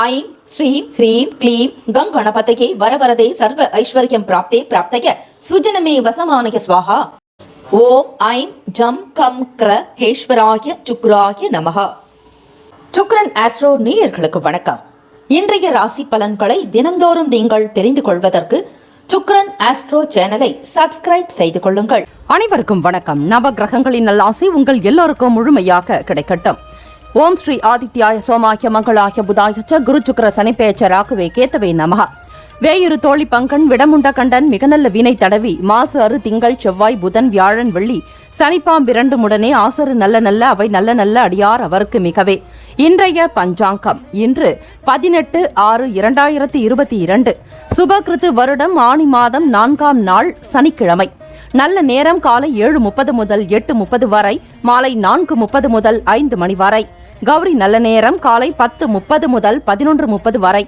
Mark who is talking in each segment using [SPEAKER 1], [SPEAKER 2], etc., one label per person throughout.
[SPEAKER 1] I'm ஸ்ரீம் ஹ்ரீம் க்ளீம் கங்கணபதயே வரவரதே சர்வ ஐஸ்வர்யம் பிராப்தே பிராப்தய சுஜனமே வசமானய ஸ்வாஹா. ஓம் ஐம் ஜம் கம் க்ர ஹேஸ்வராய சுக்ராய நமஹ. சுக்ரன் ஆஸ்ட்ரோ நேயர்களுக்கு வணக்கம். இன்றைய ராசி பலன்களை தினம்தோறும் நீங்கள் தெரிந்து கொள்வதற்கு சுக்ரன் ஆஸ்ட்ரோ சேனலை சப்ஸ்கிரைப் செய்து கொள்ளுங்கள்.
[SPEAKER 2] அனைவருக்கும் வணக்கம். நவ கிரகங்களின் நல்லாசி உங்கள் எல்லோருக்கும் முழுமையாக கிடைக்கட்டும். ஓம் ஸ்ரீ ஆதித்யாய சோமாய மங்களாய புதாய குரு சுக்கர சனிப்பேச்ச ராகுவே கேத்தவே நமஹ. வேயுரு தோழி பங்கன் விடமுண்ட கண்டன் மிக நல்ல வீணை தடவி மாசு அறு திங்கள் செவ்வாய் புதன் வியாழன் வெள்ளி சனிப்பாம் இரண்டுமுடனே ஆசரு நல்ல நல்ல அவை நல்ல நல்ல அடியார் அவருக்கு மிகவே. இன்றைய பஞ்சாங்கம் இன்று 18/6/2022 சுபகிருத்து வருடம் ஆணி மாதம் 4ஆம் நாள் சனிக்கிழமை. நல்ல நேரம் காலை 7:30 முதல் 8:30 வரை, மாலை 4:30 முதல் 5 மணி வரை. கௌரி நல்ல நேரம் காலை 10:30 முதல் 11:30 வரை,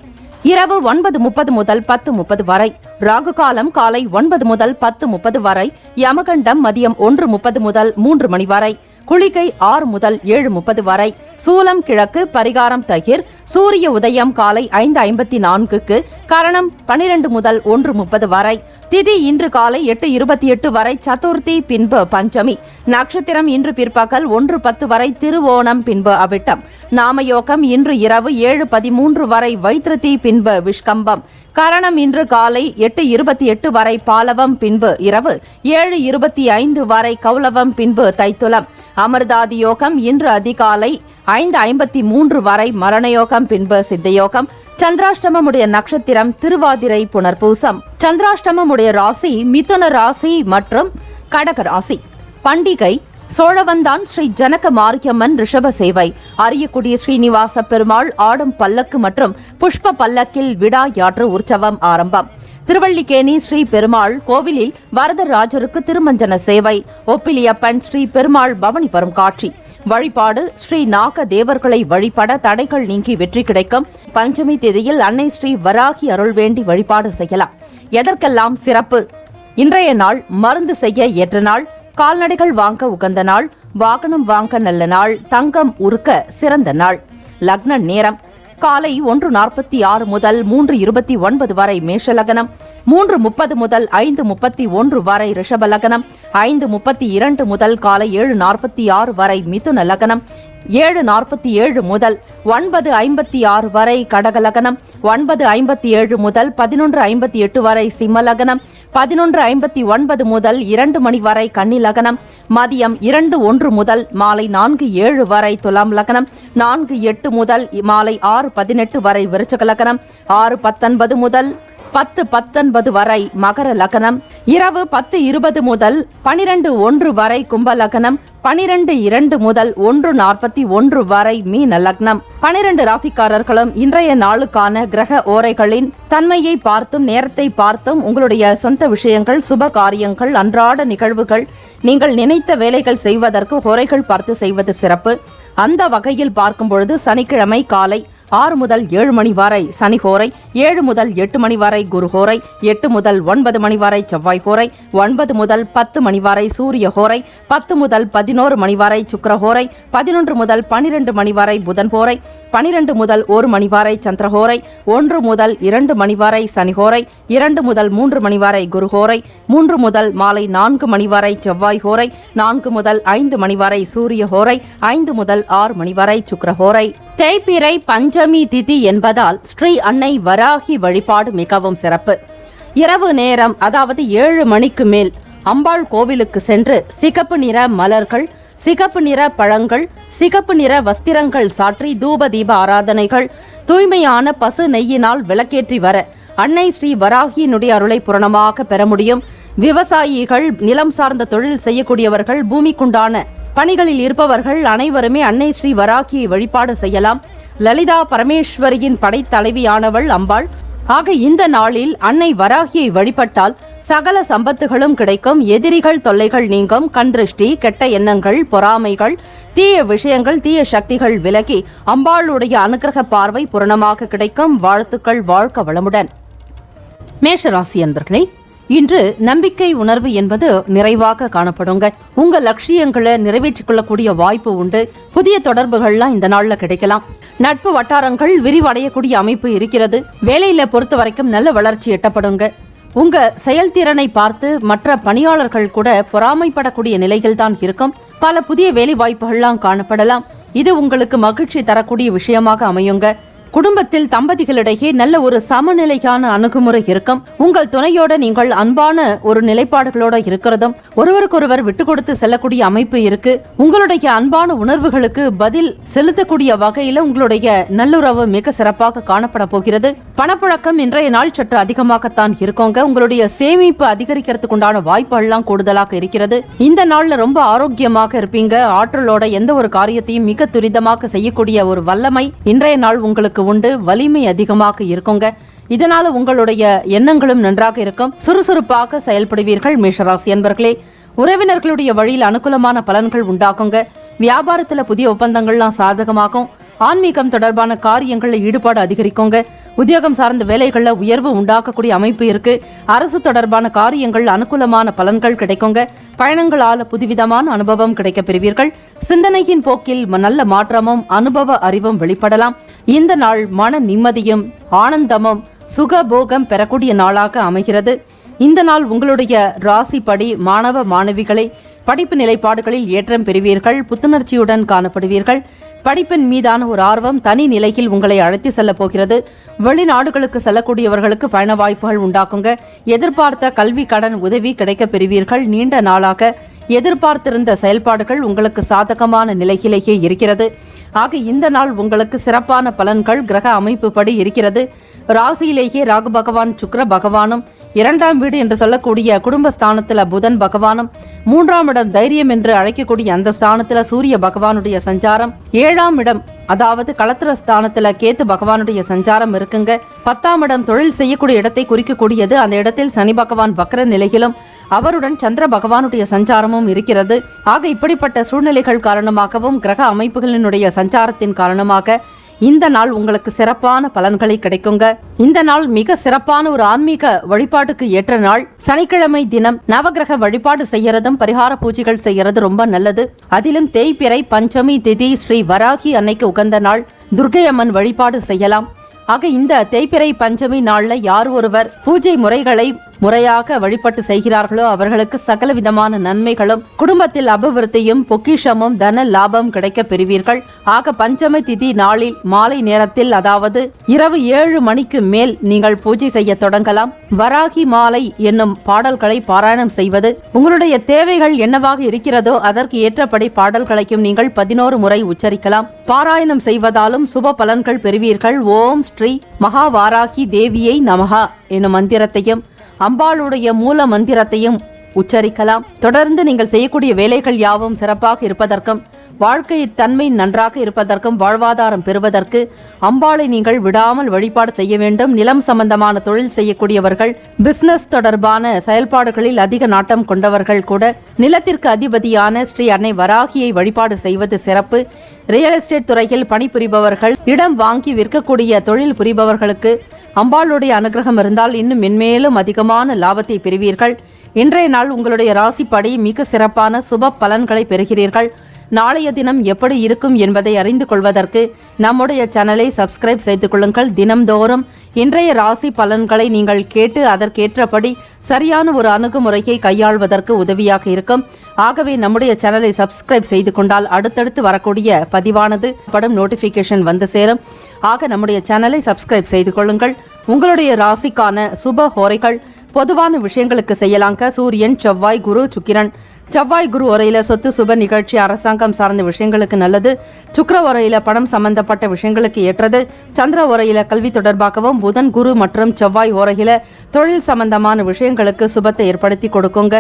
[SPEAKER 2] இரவு 9:30 முதல் 10:30 வரை. ராகு காலம் காலை 9 முதல் 10:30 வரை, யமகண்டம் மதியம் 1:30 முதல் 3 மணி வரை, குளிகை 6 முதல் 7:30 வரை. சூலம் கிழக்கு, பரிகாரம் தயிர். சூரிய உதயம் காலை 5:54க்கு, கரணம் 12 முதல் 1:30 வரை. திதி இன்று காலை 8:28 வரை சதுர்த்தி, பின்பு பஞ்சமி. நட்சத்திரம் இன்று பிற்பகல் 1:10 வரை திருவோணம், பின்பு அவிட்டம். நாமயோகம் இன்று இரவு 7:13 வரை வைத்திருதி, பின்பு விஷ்கம்பம். கரணம் இன்று காலை 8:28 வரை பாலவம், பின்பு இரவு 7:25 வரை கௌலவம், பின்பு தைத்துலம். அமிர்தாதி யோகம் இன்று அதிகாலை 5:53 வரை மரணயோகம், பின்பு சித்தயோகம். சந்திராஷ்டமமுடைய நட்சத்திரம் திருவாதிரை, புனர்பூசம். சந்திராஷ்டமமுடைய ராசி மிதுன ராசி மற்றும் கடக ராசி. பண்டிகை சோழவந்தான் ஸ்ரீ ஜனக மாரியம்மன் ரிஷப சேவை. அரியக்குடி ஸ்ரீனிவாச பெருமாள் ஆடும் பல்லக்கு மற்றும் புஷ்ப பல்லக்கில் விடா யாற்று உற்சவம் ஆரம்பம். திருவள்ளிக்கேணி ஸ்ரீ பெருமாள் கோவிலில் வரதராஜருக்கு திருமஞ்சன சேவை. ஒப்பிலியப்பன் ஸ்ரீ பெருமாள் பவனி வரும் காட்சி. வழிபாடு ஸ்ரீ நாக தேவர்களை வழிபட தடைகள் நீங்கி வெற்றி கிடைக்கும். பஞ்சமி தேதியில் அன்னை ஸ்ரீ வராகி அருள் வேண்டி வழிபாடு செய்யலாம். எதற்கெல்லாம் சிறப்பு? இன்றைய நாள் மருந்து செய்ய ஏற்ற நாள், கால்நடைகள் வாங்க உகந்த நாள், வாகனம் வாங்க நல்ல நாள், தங்கம் உருக்க சிறந்த நாள். லக்ன நேரம் காலை 1:46 முதல் 3:29 வரை மேஷ லக்னம், 3:30 முதல் 5:31 வரை ரிஷப லக்னம், 5:32 முதல் காலை 7:46 வரை மிதுன லக்னம், 7:47 முதல் 9:56 வரை கடக லக்னம், 9:57 முதல் 11:58 வரை சிம்ம லக்னம், 11:59 முதல் 2 மணி வரை கன்னி லக்னம், மதியம் 2:01 முதல் மாலை 4:07 வரை துலாம் லக்னம், 4:08 முதல் மாலை 6:18 வரை விருச்சிக லக்னம், 6:19 முதல் 10:19 வரை மகர லக்னம், இரவு 10:20 முதல் 12:01 வரை கும்ப லக்னம், 12:02 முதல் 1:41 வரை மீன லக்னம். 12 ராசிக்காரர்களும் இன்றைய நாளுக்கான கிரக ஓரைகளின் தன்மையை பார்த்தும் நேரத்தை பார்த்தும் உங்களுடைய சொந்த விஷயங்கள், சுப காரியங்கள், அன்றாட நிகழ்வுகள், நீங்கள் நினைத்த வேலைகள் செய்வதற்கு ஓரைகள் பார்த்து செய்வது சிறப்பு. அந்த வகையில் பார்க்கும் பொழுது சனிக்கிழமை காலை 6 முதல் 7 மணி வரை சனி ஹோரை, 7 முதல் 8 மணி வரை குரு ஹோரை, 8 முதல் 9 மணி வரை செவ்வாய் ஹோரை, 9 முதல் 10 மணி வரை சூரிய ஹோரை, 10 முதல் 11 மணி வரை சுக்கிர ஹோரை, 11 முதல் 12 மணி வரை புதன் ஹோரை, 12 முதல் 1 மணி வரை சந்திர ஹோரை, 1 முதல் 2 மணி வரை சனி ஹோரை, 2 முதல் 3 மணி வரை குரு ஹோரை, 3 முதல் மாலை 4 மணி வரை செவ்வாய் ஹோரை, 4 முதல் 5 மணி வரை சூரிய ஹோரை, 5 முதல் 6 மணி வரை சுக்கிர ஹோரை. தேய்பிறை பஞ்சமி திதி என்பதால் ஸ்ரீ அன்னை வராகி வழிபாடு மிகவும் சிறப்பு. இரவு நேரம், அதாவது 7 மணிக்கு மேல் அம்பாள் கோவிலுக்கு சென்று சிகப்பு நிற மலர்கள், சிகப்பு நிற பழங்கள், சிகப்பு நிற வஸ்திரங்கள் சாற்றி தூப தீப ஆராதனைகள், தூய்மையான பசு நெய்யினால் விளக்கேற்றி வர அன்னை ஸ்ரீ வராகியினுடைய அருளை பூரணமாக பெற முடியும். விவசாயிகள், நிலம் சார்ந்த தொழில் செய்யக்கூடியவர்கள், பூமிக்குண்டான பணிகளில் இருப்பவர்கள் அனைவருமே அன்னை ஸ்ரீ வராகியை வழிபாடு செய்யலாம். லலிதா பரமேஸ்வரியின் படைத்தலைவியானவள் அம்பாள். ஆக இந்த நாளில் அன்னை வராகியை வழிபட்டால் சகல சம்பத்துகளும் கிடைக்கும். எதிரிகள் தொல்லைகள் நீங்கும். கண்திருஷ்டி, கெட்ட எண்ணங்கள், பொறாமைகள், தீய விஷயங்கள், தீய சக்திகள் விலகி அம்பாளுடைய அனுக்கிரக பார்வை பூரணமாக கிடைக்கும். வாழ்த்துக்கள். வாழ்க வளமுடன். மேஷராசி அன்பர்களே, இன்று நம்பிக்கை உணர்வு என்பது நிறைவாக காணப்படுங்க. உங்க லட்சியங்களை நிறைவேற்றிக் கொள்ளக்கூடிய வாய்ப்பு உண்டு. புதிய தொடர்புகள்லாம் இந்த நாள்ல கிடைக்கலாம். நட்பு வட்டாரங்கள் விரிவடையக்கூடிய அமைப்பு இருக்கிறது. வேலையில பொறுத்த வரைக்கும் நல்ல வளர்ச்சி எட்டப்படுங்க. உங்க செயல்திறனை பார்த்து மற்ற பணியாளர்கள் கூட பொறாமைப்படக்கூடிய நிலைகள் தான் இருக்கும். பல புதிய வேலை வாய்ப்புகள்லாம் காணப்படலாம். இது உங்களுக்கு மகிழ்ச்சி தரக்கூடிய விஷயமாக அமையுங்க. குடும்பத்தில் தம்பதிகளிடையே நல்ல ஒரு சமநிலையான அணுகுமுறை இருக்கும். உங்கள் துணையோட நீங்கள் அன்பான ஒரு நிலைப்பாடுகளோட இருக்கிறதும் ஒருவருக்கொருவர் விட்டு கொடுத்து செல்லக்கூடிய அமைப்பு இருக்கு. உங்களுடைய அன்பான உணர்வுகளுக்கு பதில் செலுத்தக்கூடிய வகையில உங்களுடைய நல்லுறவு மிக சிறப்பாக காணப்பட போகிறது. பணப்புழக்கம் இன்றைய நாள் சற்று அதிகமாகத்தான் இருக்கோங்க. உங்களுடைய சேமிப்பு அதிகரிக்கிறதுக்கு உண்டான வாய்ப்புகள்லாம் கூடுதலாக இருக்கிறது. இந்த நாள்ல ரொம்ப ஆரோக்கியமாக இருப்பீங்க. ஆற்றலோட எந்த ஒரு காரியத்தையும் மிக துரிதமாக செய்யக்கூடிய ஒரு வல்லமை இன்றைய நாள் உங்களுக்கு உண்டு. வலிமை அதிகமாக இருக்குங்க. இதனால உங்களுடைய எண்ணங்களும் நன்றாக இருக்கும். சுறுசுறுப்பாக செயல்படுவீர்கள். மேஷராசி அன்பர்களே, உறவினர்களுடைய வழியில் அனுகூலமான பலன்கள் உண்டாகுங்க. வியாபாரத்துல புதிய ஒப்பந்தங்கள்லாம் சாதகமாகும். ஆன்மீகம் தொடர்பான காரியங்களில் ஈடுபாடு அதிகரிக்குங்க. உத்தியோகம் சார்ந்த வேலைகள்ல உயர்வு உண்டாக்கக்கூடிய அமைப்பு இருக்கு. அரசு தொடர்பான காரியங்கள் அனுகூலமான பலன்கள் கிடைக்குங்க. பயணங்களால புதுவிதமான அனுபவம் கிடைக்க பெறுவீர்கள். சிந்தனையின் போக்கில் நல்ல மாற்றமும் அனுபவ அறிவும் வெளிப்படலாம். இந்த நாள் மன நிம்மதியும் ஆனந்தமும் சுகபோகம் பெறக்கூடிய நாளாக அமைகிறது. இந்த நாள் உங்களுடைய ராசிப்படி மாணவ மாணவிகளை படிப்பு நிலைப்பாடுகளில் ஏற்றம் பெறுவீர்கள். புத்துணர்ச்சியுடன் காணப்படுவீர்கள். படிப்பின் மீதான ஒரு ஆர்வம் தனி நிலையில் உங்களை அழைத்து செல்ல போகிறது. வெளிநாடுகளுக்கு செல்லக்கூடியவர்களுக்கு பயண வாய்ப்புகள் உண்டாக்குங்க. எதிர்பார்த்த கல்வி கடன் உதவி கிடைக்க பெறுவீர்கள். நீண்ட நாளாக எதிர்பார்த்திருந்த செயல்பாடுகள் உங்களுக்கு சாதகமான நிலையிலேயே இருக்கிறது. ஆக இந்த நாள் உங்களுக்கு சிறப்பான பலன்கள் கிரக அமைப்பு படி இருக்கிறது. ராசியிலேயே ராகு பகவான் சுக்கிர பகவானும், 2ஆம் வீடு என்று சொல்லக்கூடிய குடும்பஸ்தானத்துல புதன் பகவானும், 3ஆம் இடம் தைரியம் என்று அழைக்கக்கூடிய அந்த ஸ்தானத்துல சூரிய பகவானுடைய சஞ்சாரம், 7ஆம் இடம் அதாவது களத்திர ஸ்தானத்துல கேத்து பகவானுடைய சஞ்சாரம் இருக்குங்க. 10ஆம் இடம் தொழில் செய்யக்கூடிய இடத்தை குறிக்கக்கூடியது. அந்த இடத்தில் சனி பகவான் வக்ர நிலையிலும் அவருடன் சந்திர பகவானுடைய சஞ்சாரமும் இருக்கிறது. ஆக இப்படிப்பட்ட சூழ்நிலைகள் காரணமாகவும் கிரக அமைப்புகளினுடைய சஞ்சாரத்தின் காரணமாக இந்த நாள் உங்களுக்கு சிறப்பான பலன்களை கிடைக்குங்க. இந்த நாள் மிக சிறப்பான ஒரு ஆன்மீக வழிபாட்டுக்கு ஏற்ற நாள். சனிக்கிழமை தினம் நவகிரக வழிபாடு செய்யறதும் பரிகார பூஜைகள் செய்யறது ரொம்ப நல்லது. அதிலும் தேய்பிறை பஞ்சமி திதி ஸ்ரீ வராகி அன்னைக்கு உகந்த நாள். துர்க்கை அம்மன் வழிபாடு செய்யலாம். ஆக இந்த தேய்பிறை பஞ்சமி நாள்ல யார் ஒருவர் பூஜை முறைகளை முறையாக வழிபட்டு செய்கிறார்களோ அவர்களுக்கு சகல விதமான நன்மைகளும் குடும்பத்தில் அபிவிருத்தியும் பொக்கிஷமும் தன லாபம் கிடைக்க பெறுவீர்கள். ஆக பஞ்சமி திதி நாளில் மாலை நேரத்தில் அதாவது இரவு 7 மணிக்கு மேல் நீங்கள் பூஜை செய்ய தொடங்கலாம். வராகி மாலை என்னும் பாடல்களை பாராயணம் செய்வது உங்களுடைய தேவைகள் என்னவாக இருக்கிறதோ அதற்கு ஏற்றபடி பாடல்களையும் நீங்கள் 11 முறை உச்சரிக்கலாம். பாராயணம் செய்வதாலும் சுப பலன்கள் பெறுவீர்கள். ஓம் ஸ்ரீ மகாவாராகி தேவியை நமஹா என்னும் மந்திரத்தையும் அம்பாளுடைய மூல மந்திரத்தையும் உச்சரிக்கலாம். தொடர்ந்து நீங்கள் செய்யக்கூடிய வேலைகள் யாவும் சிறப்பாக இருப்பதற்கும் வாழ்க்கை தன்மை நன்றாக இருப்பதற்கும் வாழ்வாதாரம் பெறுவதற்கு அம்பாளை நீங்கள் விடாமல் வழிபாடு செய்ய வேண்டும். நிலம் சம்பந்தமான தொழில் செய்யக்கூடியவர்கள், பிசினஸ் தொடர்பான செயல்பாடுகளில் அதிக நாட்டம் கொண்டவர்கள் கூட நிலத்திற்கு அதிபதியான ஸ்ரீ அன்னை வராகியை வழிபாடு செய்வது சிறப்பு. ரியல் எஸ்டேட் துறையில் பணிபுரிபவர்கள், இடம் வாங்கி விற்கக்கூடிய தொழில் புரிபவர்களுக்கு அம்பாளுடைய அனுகிரகம் இருந்தால் இன்னும் மென்மேலும் அதிகமான லாபத்தை பெறுவீர்கள். இன்றைய நாள் உங்களுடைய ராசிப்படி மிக சிறப்பான சுப பலன்களை பெறுகிறீர்கள். நாளைய தினம் எப்படி இருக்கும் என்பதை அறிந்து கொள்வதற்கு நம்முடைய சேனலை சப்ஸ்கிரைப் செய்து கொள்ளுங்கள். தினம்தோறும் இன்றைய ராசி பலன்களை நீங்கள் கேட்டு அதற்கேற்றபடி சரியான ஒரு அணுகுமுறையை கையாள்வதற்கு உதவியாக இருக்கும். ஆகவே நம்முடைய சேனலை சப்ஸ்கிரைப் செய்து கொண்டால் அடுத்தடுத்து வரக்கூடிய பதிவானது படும் நோட்டிபிகேஷன் வந்து சேரும். ஆக நம்முடைய சேனலை சப்ஸ்கிரைப் செய்து கொள்ளுங்கள். உங்களுடைய ராசிக்கான சுப ஹோரைகள் பொதுவான விஷயங்களுக்கு செய்யலாங்க. சூரியன், செவ்வாய், குரு, சுக்கிரன். செவ்வாய் குரு உரையில சொத்து சுப நிகழ்ச்சி அரசாங்கம் சார்ந்த விஷயங்களுக்கு நல்லது. சுக்கிர உரையில பணம் சம்பந்தப்பட்ட விஷயங்களுக்கு ஏற்றது. சந்திர உரையில கல்வி தொடர்பாகவும், புதன் குரு மற்றும் செவ்வாய் உரையில தொழில் சம்பந்தமான விஷயங்களுக்கு சுபத்தை ஏற்படுத்தி கொடுக்குங்க.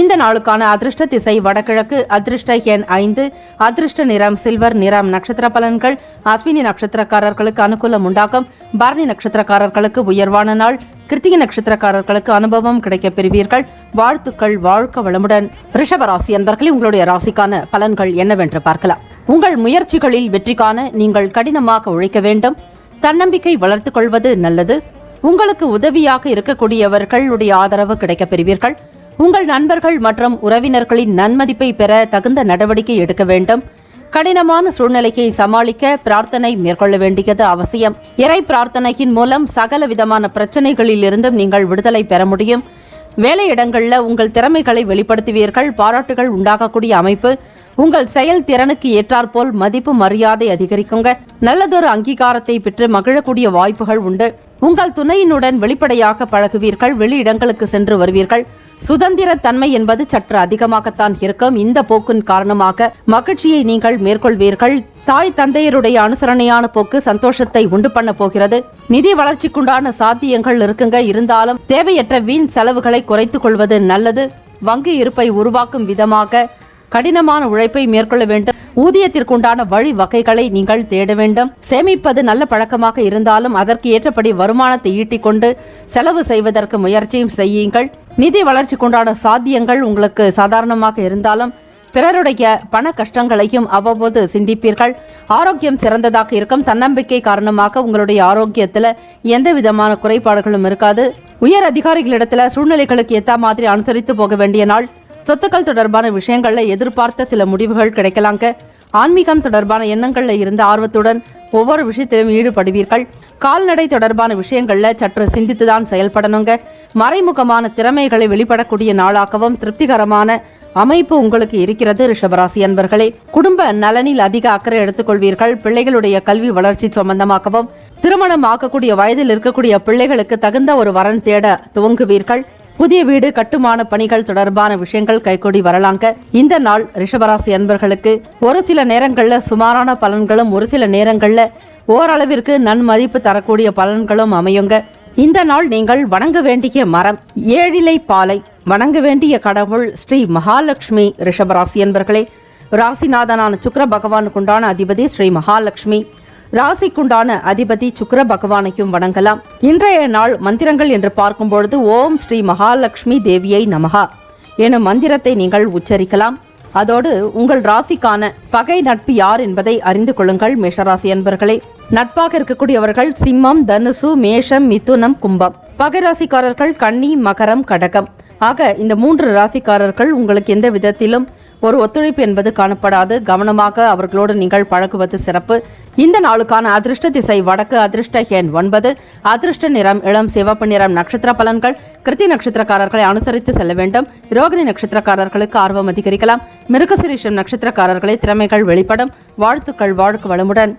[SPEAKER 2] இந்த நாளுக்கான அதிர்ஷ்ட திசை வடகிழக்கு. அதிர்ஷ்ட எண் 5. அதிர்ஷ்ட நிறம் சில்வர் நிறம். நட்சத்திர பலன்கள்: அஸ்வினி நட்சத்திரக்காரர்களுக்கு அனுகூலம் உண்டாகும். பரணி நட்சத்திரக்காரர்களுக்கு உயர்வான நாள். கிருத்திகை நட்சத்திரக்காரர்களுக்கு அனுபவம் கிடைக்க பெறுவீர்கள். வாழ்த்துக்கள். வாழ்க்க வளமுடன். ரிஷபராசி அன்பர்களே, உங்களுடைய ராசிக்கான பலன்கள் என்னவென்று பார்க்கலாம். உங்கள் முயற்சிகளில் வெற்றி காண நீங்கள் கடினமாக உழைக்க வேண்டும். தன்னம்பிக்கை வளர்த்துக் கொள்வது நல்லது. உங்களுக்கு உதவியாக இருக்கக்கூடியவர்களுடைய ஆதரவு கிடைக்க பெறுவீர்கள். உங்கள் நண்பர்கள் மற்றும் உறவினர்களின் நன்மதிப்பை பெற தகுந்த நடவடிக்கை எடுக்க வேண்டும். கடினமான சூழ்நிலையை சமாளிக்க பிரார்த்தனை மேற்கொள்ள வேண்டியது அவசியம். இறை பிரார்த்தனையின் மூலம் சகல விதமான பிரச்சனைகளில் இருந்தும் நீங்கள் விடுதலை பெற முடியும். வேலையிடங்கள்ல உங்கள் திறமைகளை வெளிப்படுத்துவீர்கள். பாராட்டுகள் உண்டாகக்கூடிய அமைப்பு. உங்கள் செயல் திறனுக்கு ஏற்றாற்போல் மதிப்பு மரியாதை அதிகரிக்குங்க. நல்லதொரு அங்கீகாரத்தை பெற்று மகிழக்கூடிய வாய்ப்புகள் உண்டு. உங்கள் துணையினுடன் வெளிப்படையாக பழகுவீர்கள். வெளியிடங்களுக்கு சென்று வருவீர்கள். சுதந்திர தன்மை என்பது சற்று அதிகமாகத்தான் இருக்கும். இந்த போக்கின் காரணமாக மகிழ்ச்சியை நீங்கள் மேற்கொள்வீர்கள். தாய் தந்தையருடைய அனுசரணையான போக்கு சந்தோஷத்தை உண்டு பண்ண போகிறது. நிதி வளர்ச்சிக்குண்டான சாத்தியங்கள் இருக்குங்க. இருந்தாலும் தேவையற்ற வீண் செலவுகளை குறைத்துக் கொள்வது நல்லது. வங்கி இருப்பை உருவாக்கும் விதமாக கடினமான உழைப்பை மேற்கொள்ள வேண்டும். ஊதியத்திற்குண்டான வழி வகைகளை நீங்கள் தேட வேண்டும். சேமிப்பது நல்ல பழக்கமாக இருந்தாலும் அதற்கு ஏற்றபடி வருமானத்தை ஈட்டிக் கொண்டு செலவு செய்வதற்கு முயற்சியும் செய்யுங்கள். நிதி வளர்ச்சிக்குண்டான சாத்தியங்கள் உங்களுக்கு சாதாரணமாக இருந்தாலும் பிறருடைய பண கஷ்டங்களையும் அவ்வப்போது சிந்திப்பீர்கள். ஆரோக்கியம் சிறந்ததாக இருக்கும். தன்னம்பிக்கை காரணமாக உங்களுடைய ஆரோக்கியத்துல எந்த விதமான குறைபாடுகளும் இருக்காது. உயர் அதிகாரிகளிடத்துல சூழ்நிலைகளுக்கு ஏற்ற மாதிரி அனுசரித்து போக வேண்டிய நாள். சொத்துக்கள் தொடர்பான விஷயங்கள்ல எதிர்பார்த்த சில முடிவுகள் கிடைக்கலாங்க. ஆன்மீகம் தொடர்பான எண்ணங்கள்ல இருந்த ஆர்வத்துடன் ஒவ்வொரு விஷயத்திலும் ஈடுபடுவீர்கள். கால்நடை தொடர்பான விஷயங்கள்ல சற்று சிந்தித்துதான் செயல்படணுங்க. மறைமுகமான திறமைகளை வெளிப்படக்கூடிய நாளாகவும் திருப்திகரமான அமைப்பு உங்களுக்கு இருக்கிறது. ரிஷபராசி அன்பர்களே, குடும்ப நலனில் அதிக அக்கறை எடுத்துக்கொள்வீர்கள். பிள்ளைகளுடைய கல்வி வளர்ச்சி சம்பந்தமாகவும் திருமணம் ஆகக்கூடிய வயதில் இருக்கக்கூடிய பிள்ளைகளுக்கு தகுந்த ஒரு வரன் தேட துவங்குவீர்கள். புதிய வீடு கட்டுமான பணிகள் தொடர்பான விஷயங்கள் கைகூடி வரலாங்க. இந்த நாள் ரிஷபராசி அன்பர்களுக்கு ஒரு சில நேரங்கள்ல சுமாரான பலன்களும் ஒரு சில நேரங்கள்ல ஓரளவிற்கு நன்மதிப்பு தரக்கூடிய பலன்களும் அமையுங்க. இந்த நாள் நீங்கள் வணங்க வேண்டிய மரம் ஏழிலை பாலை, வணங்க வேண்டிய கடவுள் ஸ்ரீ மகாலட்சுமி. ரிஷபராசி அன்பர்களே, ராசிநாதனான சுக்கிர பகவானுக்குண்டான அதிபதி ஸ்ரீ மகாலட்சுமி. ராசிக்குண்டான அதிபதி சுக்கிர பகவானையும் வணங்கலாம். இன்றைய நாள் மந்திரங்கள் என்று பார்க்கும் பொழுது ஓம் ஸ்ரீ மகாலட்சுமி தேவியை நமஹா எனும் மந்திரத்தை நீங்கள் உச்சரிக்கலாம். அதோடு உங்கள் ராசிக்கான பகை நட்பு யார் என்பதை அறிந்து கொள்ளுங்கள். மேஷராசி அன்பர்களே, நட்பாக இருக்கக்கூடியவர்கள் சிம்மம், தனுசு, மேஷம், மிதுனம், கும்பம். பகை ராசிக்காரர்கள் கன்னி, மகரம், கடகம். ஆக இந்த 3 ராசிக்காரர்கள் உங்களுக்கு எந்த விதத்திலும் ஒரு ஒத்துழைப்பு என்பது காணப்படாது. கவனமாக அவர்களோடு நீங்கள் பழகுவது சிறப்பு. இந்த நாளுக்கான அதிர்ஷ்ட திசை வடக்கு, அதிர்ஷ்ட எண் 9, அதிர்ஷ்ட நிறம் இளம் சிவப்பு நிறம். நட்சத்திர பலன்கள்: கிருத்தி நட்சத்திரக்காரர்களை அனுசரித்து செல்ல வேண்டும். ரோகிணி நட்சத்திரக்காரர்களுக்கு ஆர்வம் அதிகரிக்கலாம். மிருகசிரீஷம் நட்சத்திரக்காரர்களை திறமைகள் வெளிப்படும். வாழ்த்துக்கள், வாழ்க்கை வளமுடன்.